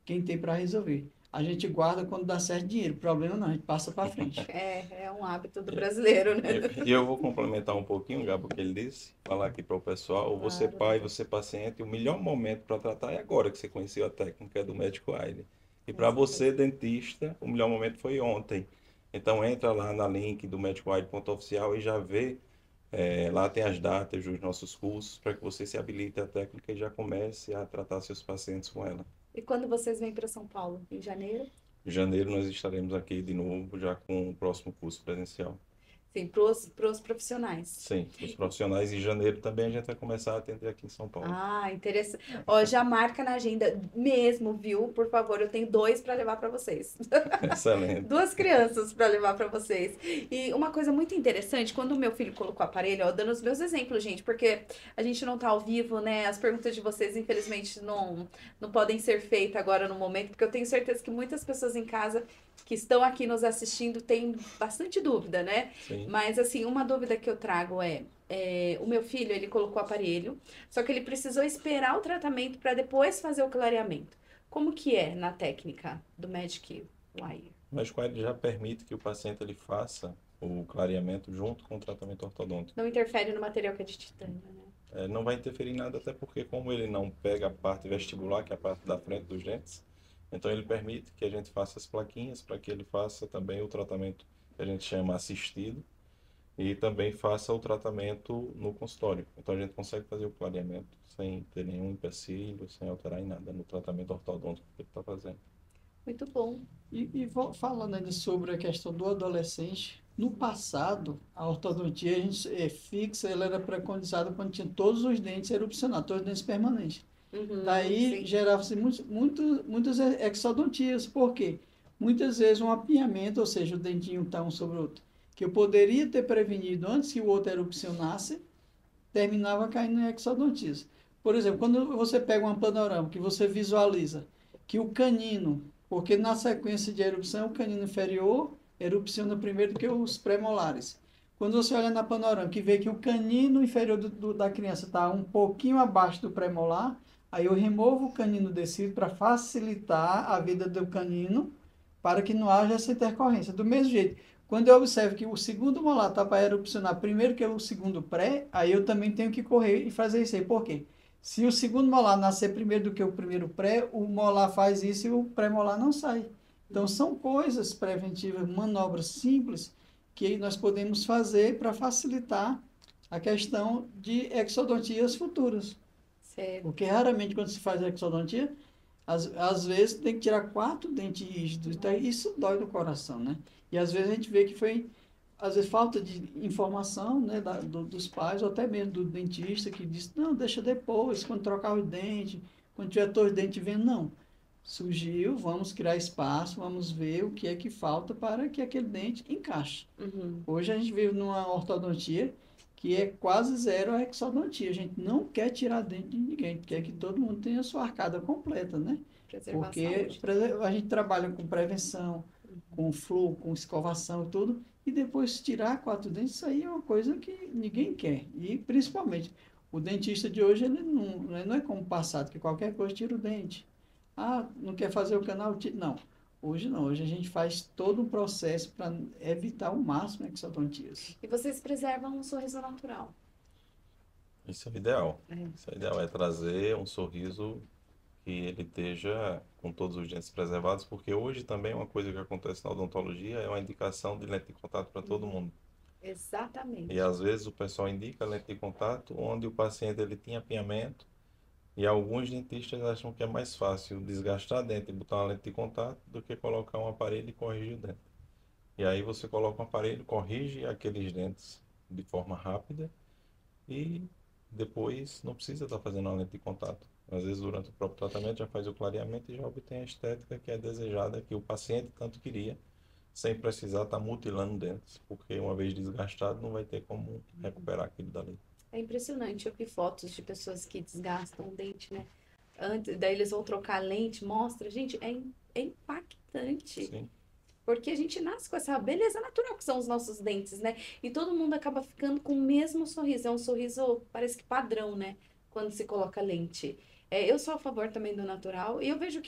quem tem para resolver. A gente guarda quando dá certo dinheiro. Problema não, a gente passa para frente. É um hábito do brasileiro, né? E eu vou complementar um pouquinho, Gabo, o que ele disse, falar aqui para o pessoal, você Claro. pai, você paciente, o melhor momento para tratar é agora que você conheceu a técnica do Medical Eye. E para você, dentista, o melhor momento foi ontem. Então entra lá na link do medicoeye.oficial e já vê, lá tem as datas dos nossos cursos para que você se habilite à técnica e já comece a tratar seus pacientes com ela. E quando vocês vêm para São Paulo? Em janeiro? Em janeiro nós estaremos aqui de novo, já com o próximo curso presencial. Sim, pros profissionais. Sim, os profissionais em janeiro também a gente vai começar a atender aqui em São Paulo. Ah, interessante. Ó, já marca na agenda mesmo, viu? Por favor, eu tenho 2 para levar para vocês. Excelente. 2 crianças para levar para vocês. E uma coisa muito interessante, quando o meu filho colocou o aparelho, ó, dando os meus exemplos, gente, porque a gente não tá ao vivo, né? As perguntas de vocês, infelizmente, não podem ser feitas agora no momento, porque eu tenho certeza que muitas pessoas em casa que estão aqui nos assistindo têm bastante dúvida, né? Sim. Mas, assim, uma dúvida que eu trago o meu filho, ele colocou o aparelho, só que ele precisou esperar o tratamento para depois fazer o clareamento. Como que é na técnica do Magic Wire? O Medical Eye já permite que o paciente ele faça o clareamento junto com o tratamento ortodôntico. Não interfere no material que é de titânio, né? Não vai interferir em nada, até porque como ele não pega a parte vestibular, que é a parte da frente dos dentes, então ele permite que a gente faça as plaquinhas para que ele faça também o tratamento que a gente chama assistido e também faça o tratamento no consultório. Então a gente consegue fazer o clareamento sem ter nenhum empecilho, sem alterar em nada no tratamento ortodôntico que ele está fazendo. Muito bom. Falando ainda sobre a questão do adolescente, no passado, a ortodontia a gente, fixa, ela era preconizada quando tinha todos os dentes erupcionados, todos os dentes permanentes. Daí Sim. gerava-se muitas exodontias. Por quê? Muitas vezes um apinhamento, ou seja, o dentinho está um sobre o outro, que eu poderia ter prevenido antes que o outro erupcionasse, terminava caindo em exodontias. Por exemplo, quando você pega uma panorama que você visualiza que o canino, porque na sequência de erupção, o canino inferior erupciona primeiro do que os premolares. Quando você olha na panorama que vê que o canino inferior da criança está um pouquinho abaixo do premolar, aí eu removo o canino descido para facilitar a vida do canino, para que não haja essa intercorrência. Do mesmo jeito, quando eu observo que o segundo molar está para erupcionar primeiro que o segundo pré, aí eu também tenho que correr e fazer isso aí. Por quê? Se o segundo molar nascer primeiro do que o primeiro pré, o molar faz isso e o pré-molar não sai. Então, são coisas preventivas, manobras simples, que nós podemos fazer para facilitar a questão de exodontias futuras. Certo. Porque raramente quando se faz exodontia, às vezes tem que tirar 4 dentes rígidos. Então, isso dói no coração, né? E às vezes a gente vê que foi, às vezes, falta de informação, né, dos pais, ou até mesmo do dentista, que diz, não, deixa depois, quando trocar os dentes, quando tiver todos os dentes vendo, não. Surgiu, vamos criar espaço, vamos ver o que é que falta para que aquele dente encaixe. Hoje a gente vive numa ortodontia que é quase zero a exodontia. A gente não quer tirar dente de ninguém, a gente quer que todo mundo tenha a sua arcada completa, né? Preservar a Porque saúde. a gente trabalha com prevenção, com fluo, com escovação e tudo, e depois tirar 4 dentes, isso aí é uma coisa que ninguém quer. E principalmente, o dentista de hoje, ele não é como o passado, que qualquer coisa tira o dente. Ah, não quer fazer o canal? Não. Hoje não. Hoje a gente faz todo um processo para evitar ao máximo exodontias. E vocês preservam um sorriso natural. Isso é o ideal. Isso é o ideal, é trazer um sorriso que ele esteja com todos os dentes preservados, porque hoje também uma coisa que acontece na odontologia é uma indicação de lente de contato para todo mundo. Exatamente. E às vezes o pessoal indica lente de contato onde o paciente ele tinha apinhamento e alguns dentistas acham que é mais fácil desgastar dente e botar uma lente de contato do que colocar um aparelho e corrigir o dente. E aí você coloca um aparelho, corrige aqueles dentes de forma rápida e depois não precisa estar fazendo uma lente de contato. Às vezes, durante o próprio tratamento, já faz o clareamento e já obtém a estética que é desejada, que o paciente tanto queria, sem precisar estar mutilando dentes, porque uma vez desgastado, não vai ter como recuperar aquilo dali. É impressionante. Eu vi fotos de pessoas que desgastam o dente, né? Antes, daí eles vão trocar a lente, mostra. Gente, é impactante. Sim, Porque a gente nasce com essa beleza natural que são os nossos dentes, né? E todo mundo acaba ficando com o mesmo sorriso. É um sorriso, parece que padrão, né? Quando se coloca lente. Eu sou a favor também do natural. E eu vejo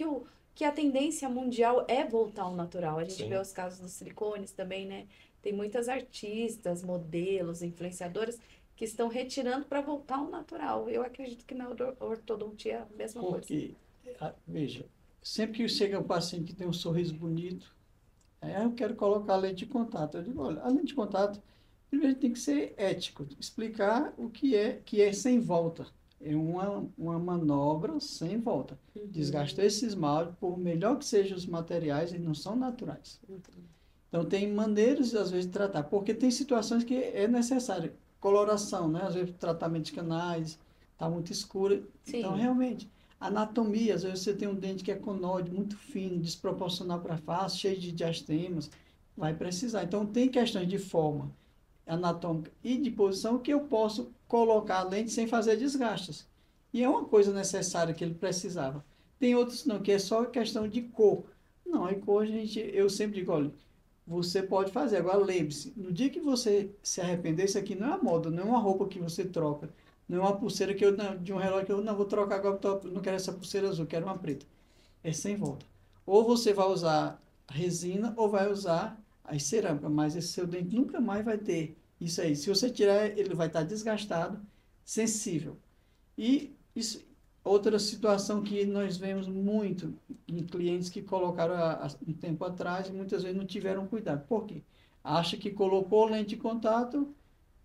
que a tendência mundial é voltar ao natural. A gente vê sim. os casos dos silicones também, né? Tem muitas artistas, modelos, influenciadoras que estão retirando para voltar ao natural. Eu acredito que na ortodontia é a mesma coisa. Porque, veja, sempre que chega um paciente que tem um sorriso bonito, aí eu quero colocar a lente de contato. Eu digo, olha, a lente de contato, primeiro tem que ser ético, explicar o que é sem volta. É uma manobra sem volta. Desgastar esse esmalte, por melhor que sejam os materiais, eles não são naturais. Então, tem maneiras, às vezes, de tratar, porque tem situações que é necessário. Coloração, né? Às vezes, tratamento de canais, está muito escuro. Então, Sim. realmente, anatomia, às vezes você tem um dente que é conóide, muito fino, desproporcional para a face, cheio de diastemas, vai precisar. Então, tem questões de forma anatômica e de posição que eu posso colocar a lente sem fazer desgastes. E é uma coisa necessária que ele precisava. Tem outros não, que é só questão de cor. Não, a cor, eu sempre digo, olha, você pode fazer. Agora, lembre-se, no dia que você se arrepender, isso aqui não é a moda, não é uma roupa que você troca, não é uma pulseira que de um relógio que eu não vou trocar agora, porque eu não quero essa pulseira azul, quero uma preta. É sem volta. Ou você vai usar resina ou vai usar as cerâmicas, mas esse seu dente nunca mais vai ter isso aí. Se você tirar, ele vai estar desgastado, sensível. E isso, outra situação que nós vemos muito em clientes que colocaram um tempo atrás e muitas vezes não tiveram cuidado. Por quê? Acha que colocou lente de contato,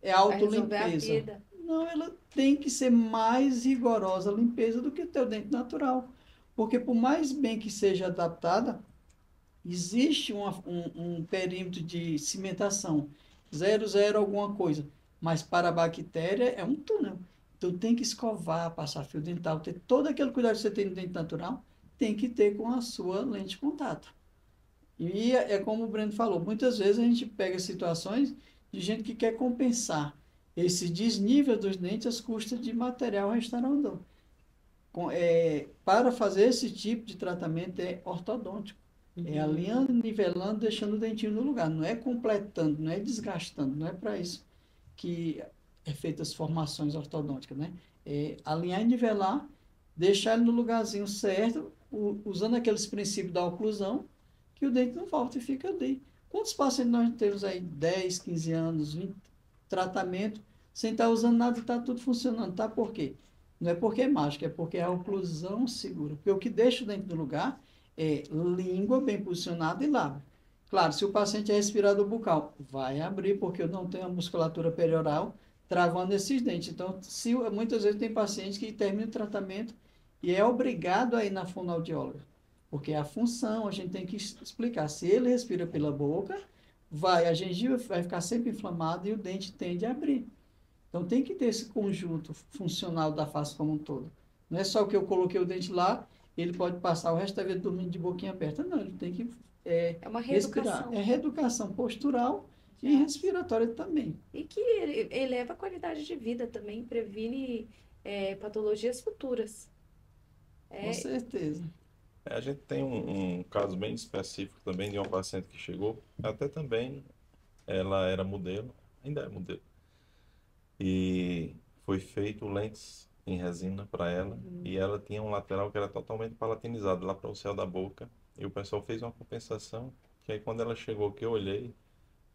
é Vai resolver a autolimpeza. vida. Não, ela tem que ser mais rigorosa a limpeza do que o teu dente natural. Porque por mais bem que seja adaptada, existe um perímetro de cimentação, 0,0 alguma coisa, mas para a bactéria é um túnel. Então tem que escovar, passar fio dental, ter todo aquele cuidado que você tem no dente natural, tem que ter com a sua lente de contato. E é como o Breno falou, muitas vezes a gente pega situações de gente que quer compensar esse desnível dos dentes às custas de material restaurador. Para fazer esse tipo de tratamento é ortodôntico. É alinhando, nivelando, deixando o dentinho no lugar. Não é completando, não é desgastando. Não é para isso que é feita as formações ortodônticas, né? É alinhar e nivelar, deixar ele no lugarzinho certo, usando aqueles princípios da oclusão, que o dente não volta e fica ali. Quantos pacientes nós temos aí, 10, 15 anos, 20, tratamento, sem estar usando nada e está tudo funcionando, tá? Por quê? Não é porque é mágica, é porque a oclusão segura. Porque o que deixa o dente no lugar é língua bem posicionada e lábio. Claro, se o paciente é respirador bucal, vai abrir, porque eu não tenho a musculatura perioral travando esses dentes. Então, muitas vezes tem paciente que termina o tratamento e é obrigado a ir na fonoaudióloga. Porque a função, a gente tem que explicar. Se ele respira pela boca, a gengiva vai ficar sempre inflamada e o dente tende a abrir. Então, tem que ter esse conjunto funcional da face como um todo. Não é só que eu coloquei o dente lá, ele pode passar o resto da vida dormindo de boquinha aberta. Não, ele tem que É uma respirar. reeducação. É reeducação postural e Já. respiratória também. E que eleva a qualidade de vida também, previne patologias futuras. Com É, certeza. A gente tem um caso bem específico também de uma paciente que chegou, até também ela era modelo, ainda é modelo, e foi feito lentes em resina para ela, e ela tinha um lateral que era totalmente palatinizado lá para o céu da boca, e o pessoal fez uma compensação, que aí quando ela chegou que eu olhei,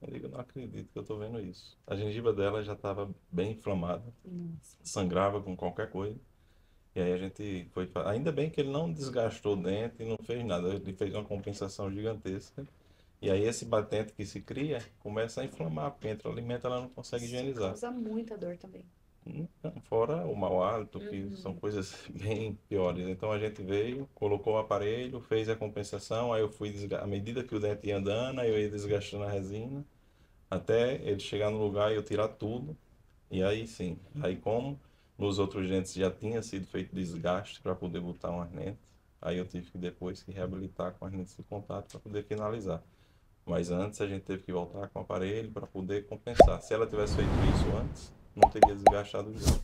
eu digo, não acredito que eu estou vendo isso. A gengiva dela já estava bem inflamada, nossa. sangrava com qualquer coisa. E aí a gente foi. Ainda bem que ele não desgastou o dente e não fez nada. Ele fez uma compensação gigantesca. E aí esse batente que se cria começa a inflamar, porque entra o alimento ela não consegue higienizar. Causa muita dor também. Fora o mau hálito, que são coisas bem piores. Então a gente veio, colocou o aparelho, fez a compensação, aí eu fui, à medida que o dente ia andando, aí eu ia desgastando a resina, até ele chegar no lugar e eu tirar tudo. E aí sim, aí como nos outros dentes já tinha sido feito desgaste para poder botar um arnente, aí eu tive que depois que reabilitar com arnentes de contato para poder finalizar. Mas antes a gente teve que voltar com o aparelho para poder compensar. Se ela tivesse feito isso antes, não teria desgastado os dentes.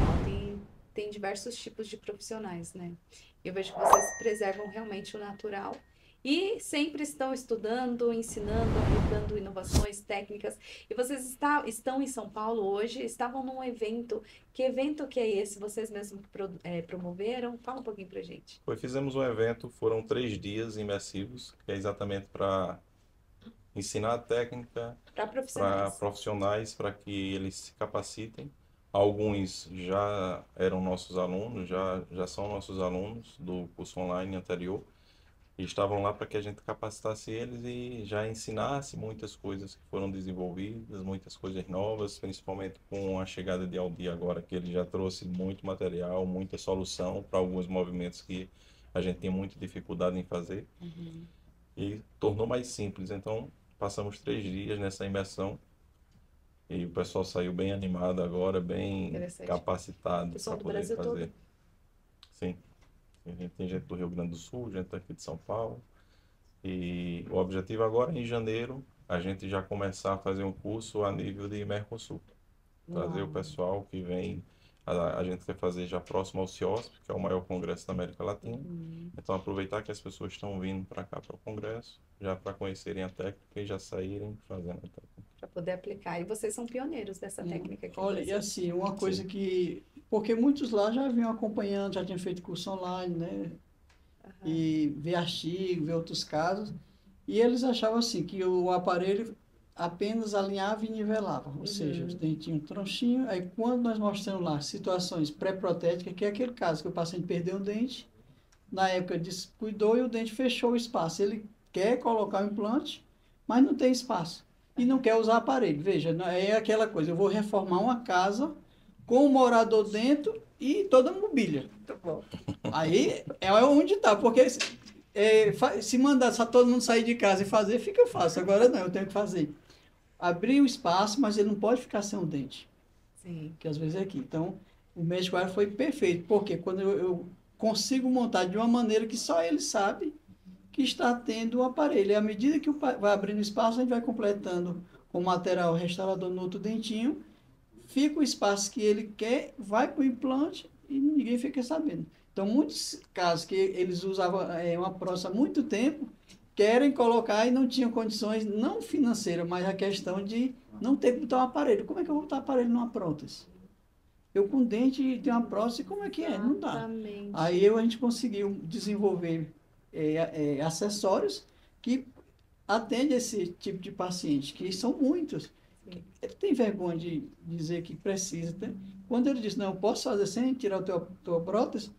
Ó, tem diversos tipos de profissionais, né? Eu vejo que vocês preservam realmente o natural e sempre estão estudando, ensinando, aplicando inovações técnicas. E vocês estão em São Paulo hoje, estavam num evento. Que evento que é esse? Vocês mesmos que promoveram? Fala um pouquinho pra gente. Fizemos um evento, foram 3 dias imersivos, que é exatamente para ensinar a técnica Para para profissionais. profissionais, para que eles se capacitem. Alguns já eram nossos alunos, já são nossos alunos do curso online anterior, e estavam lá para que a gente capacitasse eles e já ensinasse muitas coisas que foram desenvolvidas, muitas coisas novas, principalmente com a chegada de Aldi agora, que ele já trouxe muito material, muita solução para alguns movimentos que a gente tinha muita dificuldade em fazer Uhum. e tornou mais simples. Então, passamos 3 dias nessa imersão e o pessoal saiu bem animado agora, bem Interessante. capacitado para Pessoal do poder Brasil todo. fazer. Sim, tem gente do Rio Grande do Sul, gente aqui de São Paulo. E o objetivo agora, em janeiro, a gente já começar a fazer um curso a nível de Mercosul. Trazer o Uau. pessoal que vem. A gente quer fazer já próximo ao CIOSP, que é o maior congresso da América Latina. Uhum. Então, aproveitar que as pessoas estão vindo para cá para o congresso, já para conhecerem a técnica e já saírem fazendo a técnica. Para poder aplicar. E vocês são pioneiros dessa técnica aqui no Olha, e Brasil. assim, uma coisa Sim. que... Porque muitos lá já vinham acompanhando, já tinham feito curso online, né? E ver artigo, ver outros casos. E eles achavam assim, que o aparelho apenas alinhava e nivelava. Ou seja, os Uhum. dentes tinham um tronchinho. Aí quando nós mostramos lá situações pré-protéticas, que é aquele caso que o paciente perdeu um dente, na época descuidou e o dente fechou o espaço. Ele quer colocar o implante, mas não tem espaço. E não quer usar aparelho. Veja, é aquela coisa, eu vou reformar uma casa com o morador dentro e toda a mobília. Muito bom. Aí é onde está, porque se mandar só todo mundo sair de casa e fazer, fica fácil. Agora não, eu tenho que fazer. Abrir o espaço, mas ele não pode ficar sem um dente, Sim. que às vezes é aqui. Então, o médico foi perfeito, porque quando eu consigo montar de uma maneira que só ele sabe que está tendo o aparelho. E à medida que vai abrindo espaço, a gente vai completando com o material restaurador no outro dentinho, fica o espaço que ele quer, vai para o implante e ninguém fica sabendo. Então, muitos casos que eles usavam uma prótese há muito tempo, querem colocar e não tinham condições, não financeiras, mas a questão de não ter que botar um aparelho. Como é que eu vou botar aparelho numa prótese? Eu com dente tenho uma prótese, como é que é? Não dá. Exatamente. Aí a gente conseguiu desenvolver acessórios que atendem esse tipo de paciente, que são muitos. Sim. Ele tem vergonha de dizer que precisa. Né? Quando ele diz, não, eu posso fazer sem tirar o tua prótese,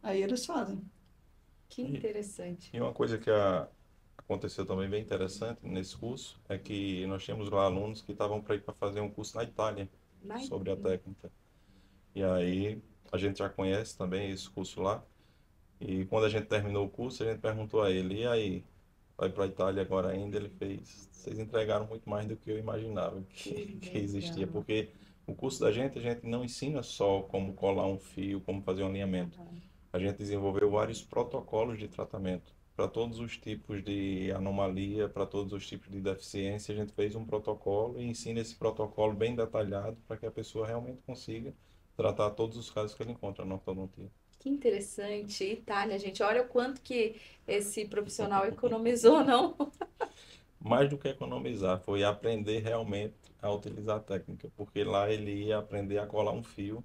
aí eles fazem. Que E, interessante. e uma coisa que aconteceu também bem interessante nesse curso é que nós tínhamos lá alunos que estavam para ir para fazer um curso na Itália Vai. sobre a técnica. E aí a gente já conhece também esse curso lá. E quando a gente terminou o curso, a gente perguntou a ele, e aí, vai para a Itália agora ainda? Ele fez, vocês entregaram muito mais do que eu imaginava Que que existia, legal. porque o curso da gente, a gente não ensina só como colar um fio, como fazer um alinhamento. Aham. A gente desenvolveu vários protocolos de tratamento. Para todos os tipos de anomalia, para todos os tipos de deficiência, a gente fez um protocolo e ensina esse protocolo bem detalhado para que a pessoa realmente consiga tratar todos os casos que ele encontra na ortodontia. Que interessante. Itália, gente. Olha o quanto que esse profissional economizou, não? Mais do que economizar, foi aprender realmente a utilizar a técnica, porque lá ele ia aprender a colar um fio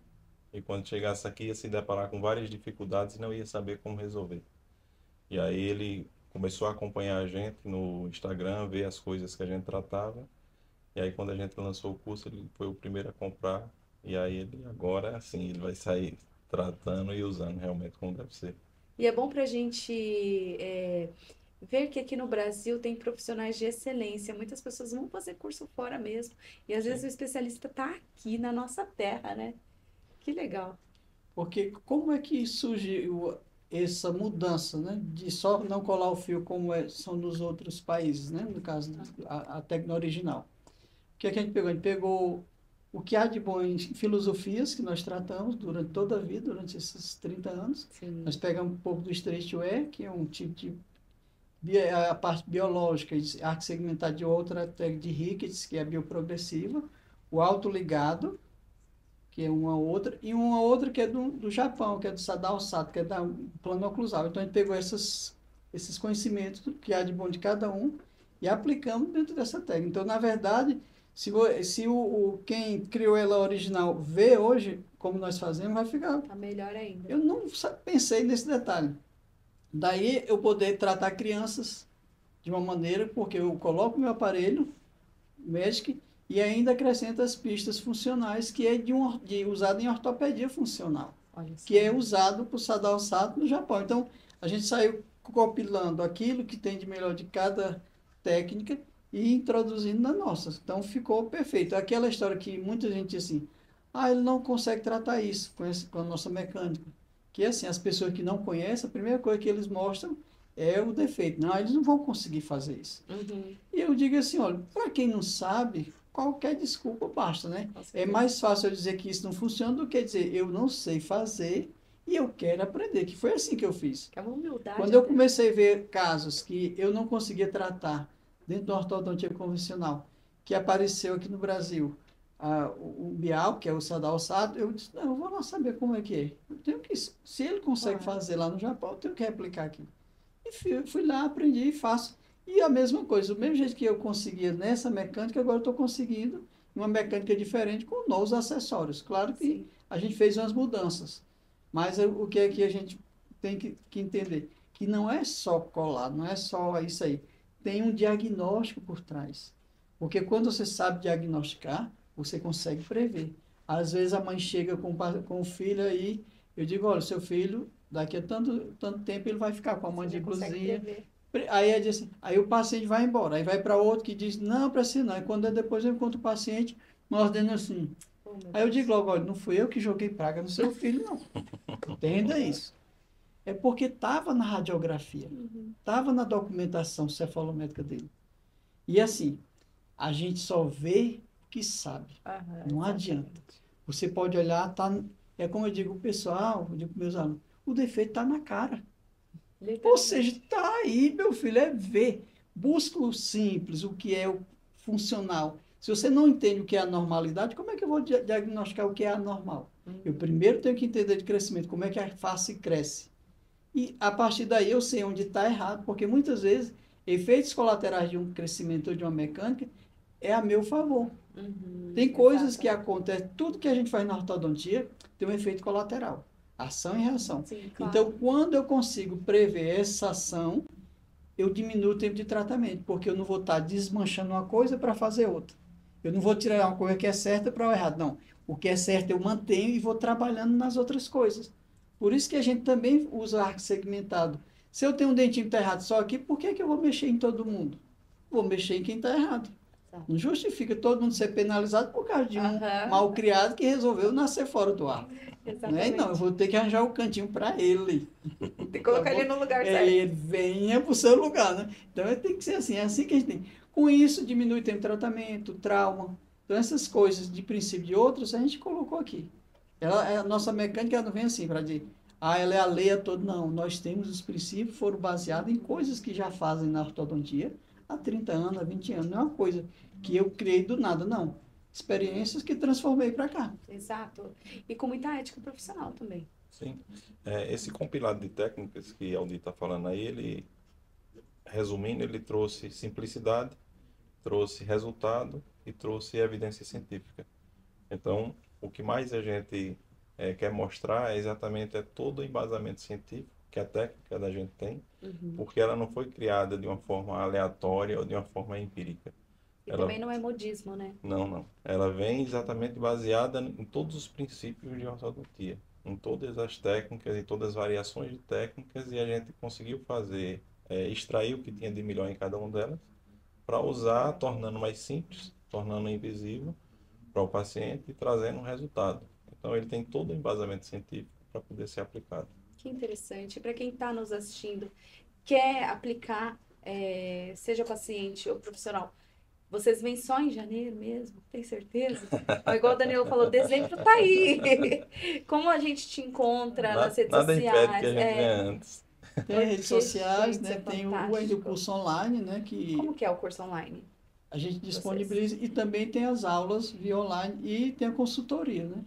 e quando chegasse aqui ia se deparar com várias dificuldades e não ia saber como resolver. E aí ele começou a acompanhar a gente no Instagram, ver as coisas que a gente tratava. E aí quando a gente lançou o curso, ele foi o primeiro a comprar. E aí ele agora sim, ele vai sair tratando e usando realmente como deve ser. E é bom para a gente ver que aqui no Brasil tem profissionais de excelência. Muitas pessoas vão fazer curso fora mesmo. E às vezes o especialista está aqui na nossa terra, né? Que legal. Porque como é que surgiu essa mudança, né? De só não colar o fio como são nos outros países, né? No caso, a técnica original. O que é que a gente pegou? A gente pegou o que há de bom em filosofias que nós tratamos durante toda a vida, durante esses 30 anos. Sim. Nós pegamos um pouco do Streetwear, que é um tipo de a parte biológica, arco segmentado de outra técnica de Ricketts, que é a bioprogressiva, o autoligado, que é uma outra, e uma outra que é do Japão, que é do Sadao Sato, que é da plano oclusal. Então a gente pegou esses conhecimentos que há de bom de cada um e aplicamos dentro dessa técnica. Então, na verdade, se quem criou ela original vê hoje como nós fazemos, vai ficar. Tá melhor ainda. Eu não pensei nesse detalhe. Daí eu poder tratar crianças de uma maneira, porque eu coloco meu aparelho Magic e ainda acrescento as pistas funcionais, que é usado em ortopedia funcional, Olha só. que é usado por Sadao Sato no Japão. Então, a gente saiu compilando aquilo que tem de melhor de cada técnica e introduzindo na nossa. Então, ficou perfeito. Aquela história que muita gente diz assim, ele não consegue tratar isso com a nossa mecânica. Que assim, as pessoas que não conhecem, a primeira coisa que eles mostram é o defeito. Não, eles não vão conseguir fazer isso. Uhum. E eu digo assim, olha, para quem não sabe, qualquer desculpa basta, né? É mais fácil eu dizer que isso não funciona do que dizer eu não sei fazer e eu quero aprender, que foi assim que eu fiz. Que é uma humildade. Quando eu comecei a ver casos que eu não conseguia tratar dentro da ortodontia convencional, que apareceu aqui no Brasil, o Bial, que é o Sadao Sato, eu disse, não, eu vou lá saber como é que é. Eu tenho que, se ele consegue fazer lá no Japão, eu tenho que replicar aqui. E fui lá, aprendi e faço. E a mesma coisa, do mesmo jeito que eu conseguia nessa mecânica, agora eu estou conseguindo uma mecânica diferente com novos acessórios. Claro que Sim. a gente fez umas mudanças, mas o que é que a gente tem que entender? Que não é só colar, não é só isso aí. Tem um diagnóstico por trás. Porque quando você sabe diagnosticar, você consegue prever. Às vezes a mãe chega com o filho aí, eu digo, olha, seu filho, daqui a tanto tempo ele vai ficar com a mandíbulazinha. Aí o paciente vai embora, aí vai para outro que diz, não, precisa não. E quando depois eu encontro o paciente, nós ordeno assim. Aí eu digo logo, olha, não fui eu que joguei praga no seu filho, não. Entenda isso. É porque estava na radiografia, estava na documentação cefalométrica dele. E assim, a gente só vê o que sabe. Não adianta. Você pode olhar, é como eu digo, pessoal, eu digo para meus alunos, o defeito está na cara. Ou seja, está aí, meu filho, é ver. Busca o simples, o que é o funcional. Se você não entende o que é a normalidade, como é que eu vou diagnosticar o que é anormal? Eu primeiro tenho que entender de crescimento, como é que a face cresce. E a partir daí eu sei onde está errado, porque muitas vezes efeitos colaterais de um crescimento ou de uma mecânica é a meu favor. Tem coisas que acontecem, tudo que a gente faz na ortodontia tem um efeito colateral. Ação e reação. Sim, claro. Então, quando eu consigo prever essa ação, eu diminuo o tempo de tratamento, porque eu não vou estar desmanchando uma coisa para fazer outra. Eu não vou tirar uma coisa que é certa para o errado, não. O que é certo eu mantenho e vou trabalhando nas outras coisas. Por isso que a gente também usa arco segmentado. Se eu tenho um dentinho que está errado só aqui, por que eu vou mexer em todo mundo? Vou mexer em quem está errado. Não justifica todo mundo ser penalizado por causa de um mal criado que resolveu nascer fora do ar. Não, eu vou ter que arranjar o cantinho para ele. Tem que colocar ele no lugar certo. Ele venha para o seu lugar, né? Então tem que ser assim, é assim que a gente tem. Com isso, diminui o tempo de tratamento, trauma. Então essas coisas de princípio de outros, a gente colocou aqui. A nossa mecânica não vem assim para dizer, ela é alheia a todo. Não, nós temos os princípios, foram baseados em coisas que já fazem na ortodontia há 30 anos, há 20 anos. Não é uma coisa que eu criei do nada, não. Experiências que transformei para cá. Exato. E com muita ética profissional também. Sim. Esse compilado de técnicas que Aldir está falando aí, ele, resumindo, ele trouxe simplicidade, trouxe resultado e trouxe evidência científica. Então, o que mais a gente quer mostrar é exatamente todo o embasamento científico que a técnica da gente tem, porque ela não foi criada de uma forma aleatória ou de uma forma empírica. E também não é modismo, né? Não. Ela vem exatamente baseada em todos os princípios de ortodontia, em todas as técnicas, em todas as variações de técnicas, e a gente conseguiu fazer extrair o que tinha de melhor em cada uma delas, para usar, tornando mais simples, tornando invisível para o paciente e trazendo um resultado. Então, ele tem todo o embasamento científico para poder ser aplicado. Que interessante. Para quem está nos assistindo, quer aplicar, seja paciente ou profissional, vocês vêm só em janeiro mesmo? Tem certeza? Ó, igual o Danilo falou, dezembro tá aí. Como a gente te encontra nas redes Nada impede sociais? que a gente venha antes. Tem redes sociais, Gente, né? isso é Tem ainda o fantástico. curso online, né? Como Que que é o curso online? a gente Vocês? disponibiliza e também tem as aulas via online e tem a consultoria, né?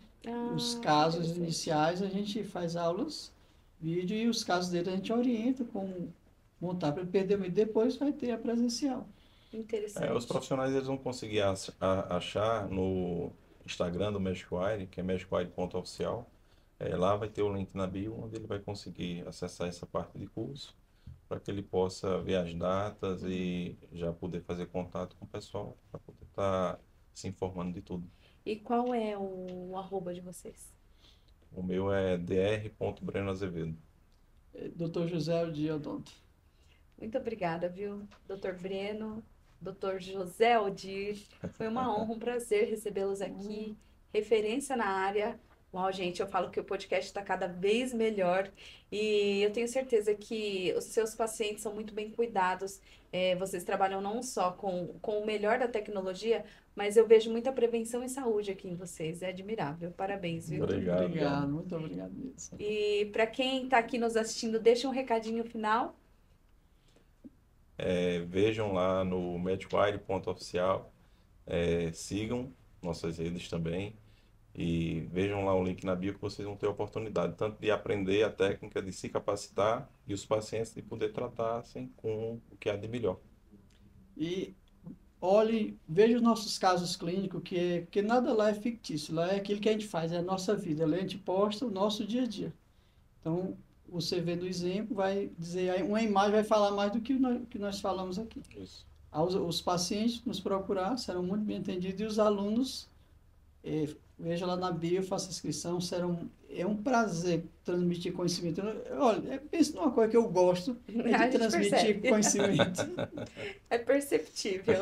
Os casos Interessante. iniciais a gente faz aulas, vídeo e os casos dele a gente orienta como montar para perder o medo. Depois vai ter a presencial. Interessante. Os profissionais eles vão conseguir achar no Instagram do Magic Wire, que é magicwire.oficial. Lá vai ter o link na bio, onde ele vai conseguir acessar essa parte de curso, para que ele possa ver as datas e já poder fazer contato com o pessoal, para poder estar se informando de tudo. E qual é o arroba de vocês? O meu é dr.brenoazevedo. Dr. José Aldir Odonto. Muito obrigada, viu, Dr. Breno, Dr. José Aldir. Foi uma honra, um prazer recebê-los aqui. Referência na área. Uau, gente, eu falo que o podcast está cada vez melhor e eu tenho certeza que os seus pacientes são muito bem cuidados. Vocês trabalham não só com o melhor da tecnologia, mas eu vejo muita prevenção e saúde aqui em vocês. É admirável. Parabéns, viu? Obrigado. Obrigado, muito obrigado mesmo. E para quem está aqui nos assistindo, deixa um recadinho final. Vejam lá no magicwire.oficial, sigam nossas redes também e vejam lá o link na bio que vocês vão ter a oportunidade tanto de aprender a técnica, de se capacitar e os pacientes de poder tratar assim, com o que há de melhor. E olhe, veja os nossos casos clínicos, porque nada lá é fictício, lá é aquilo que a gente faz, é a nossa vida, lá a gente posta o nosso dia a dia. Então, você vendo o exemplo, vai dizer, aí uma imagem vai falar mais do que nós falamos aqui. Isso. Os pacientes nos procurar serão muito bem atendidos e os alunos, veja lá na bio, faça inscrição, é um prazer transmitir conhecimento. Olha, pensa numa coisa que eu gosto, A de gente transmitir percebe. conhecimento. É perceptível.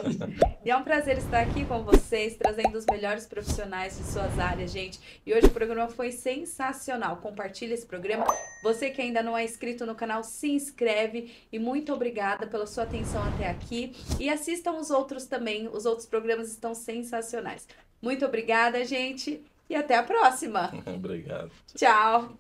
E é um prazer estar aqui com vocês, trazendo os melhores profissionais de suas áreas, gente. E hoje o programa foi sensacional. Compartilhe esse programa. Você que ainda não é inscrito no canal, se inscreve. E muito obrigada pela sua atenção até aqui. E assistam os outros também. Os outros programas estão sensacionais. Muito obrigada, gente. E até a próxima. Obrigado. Tchau.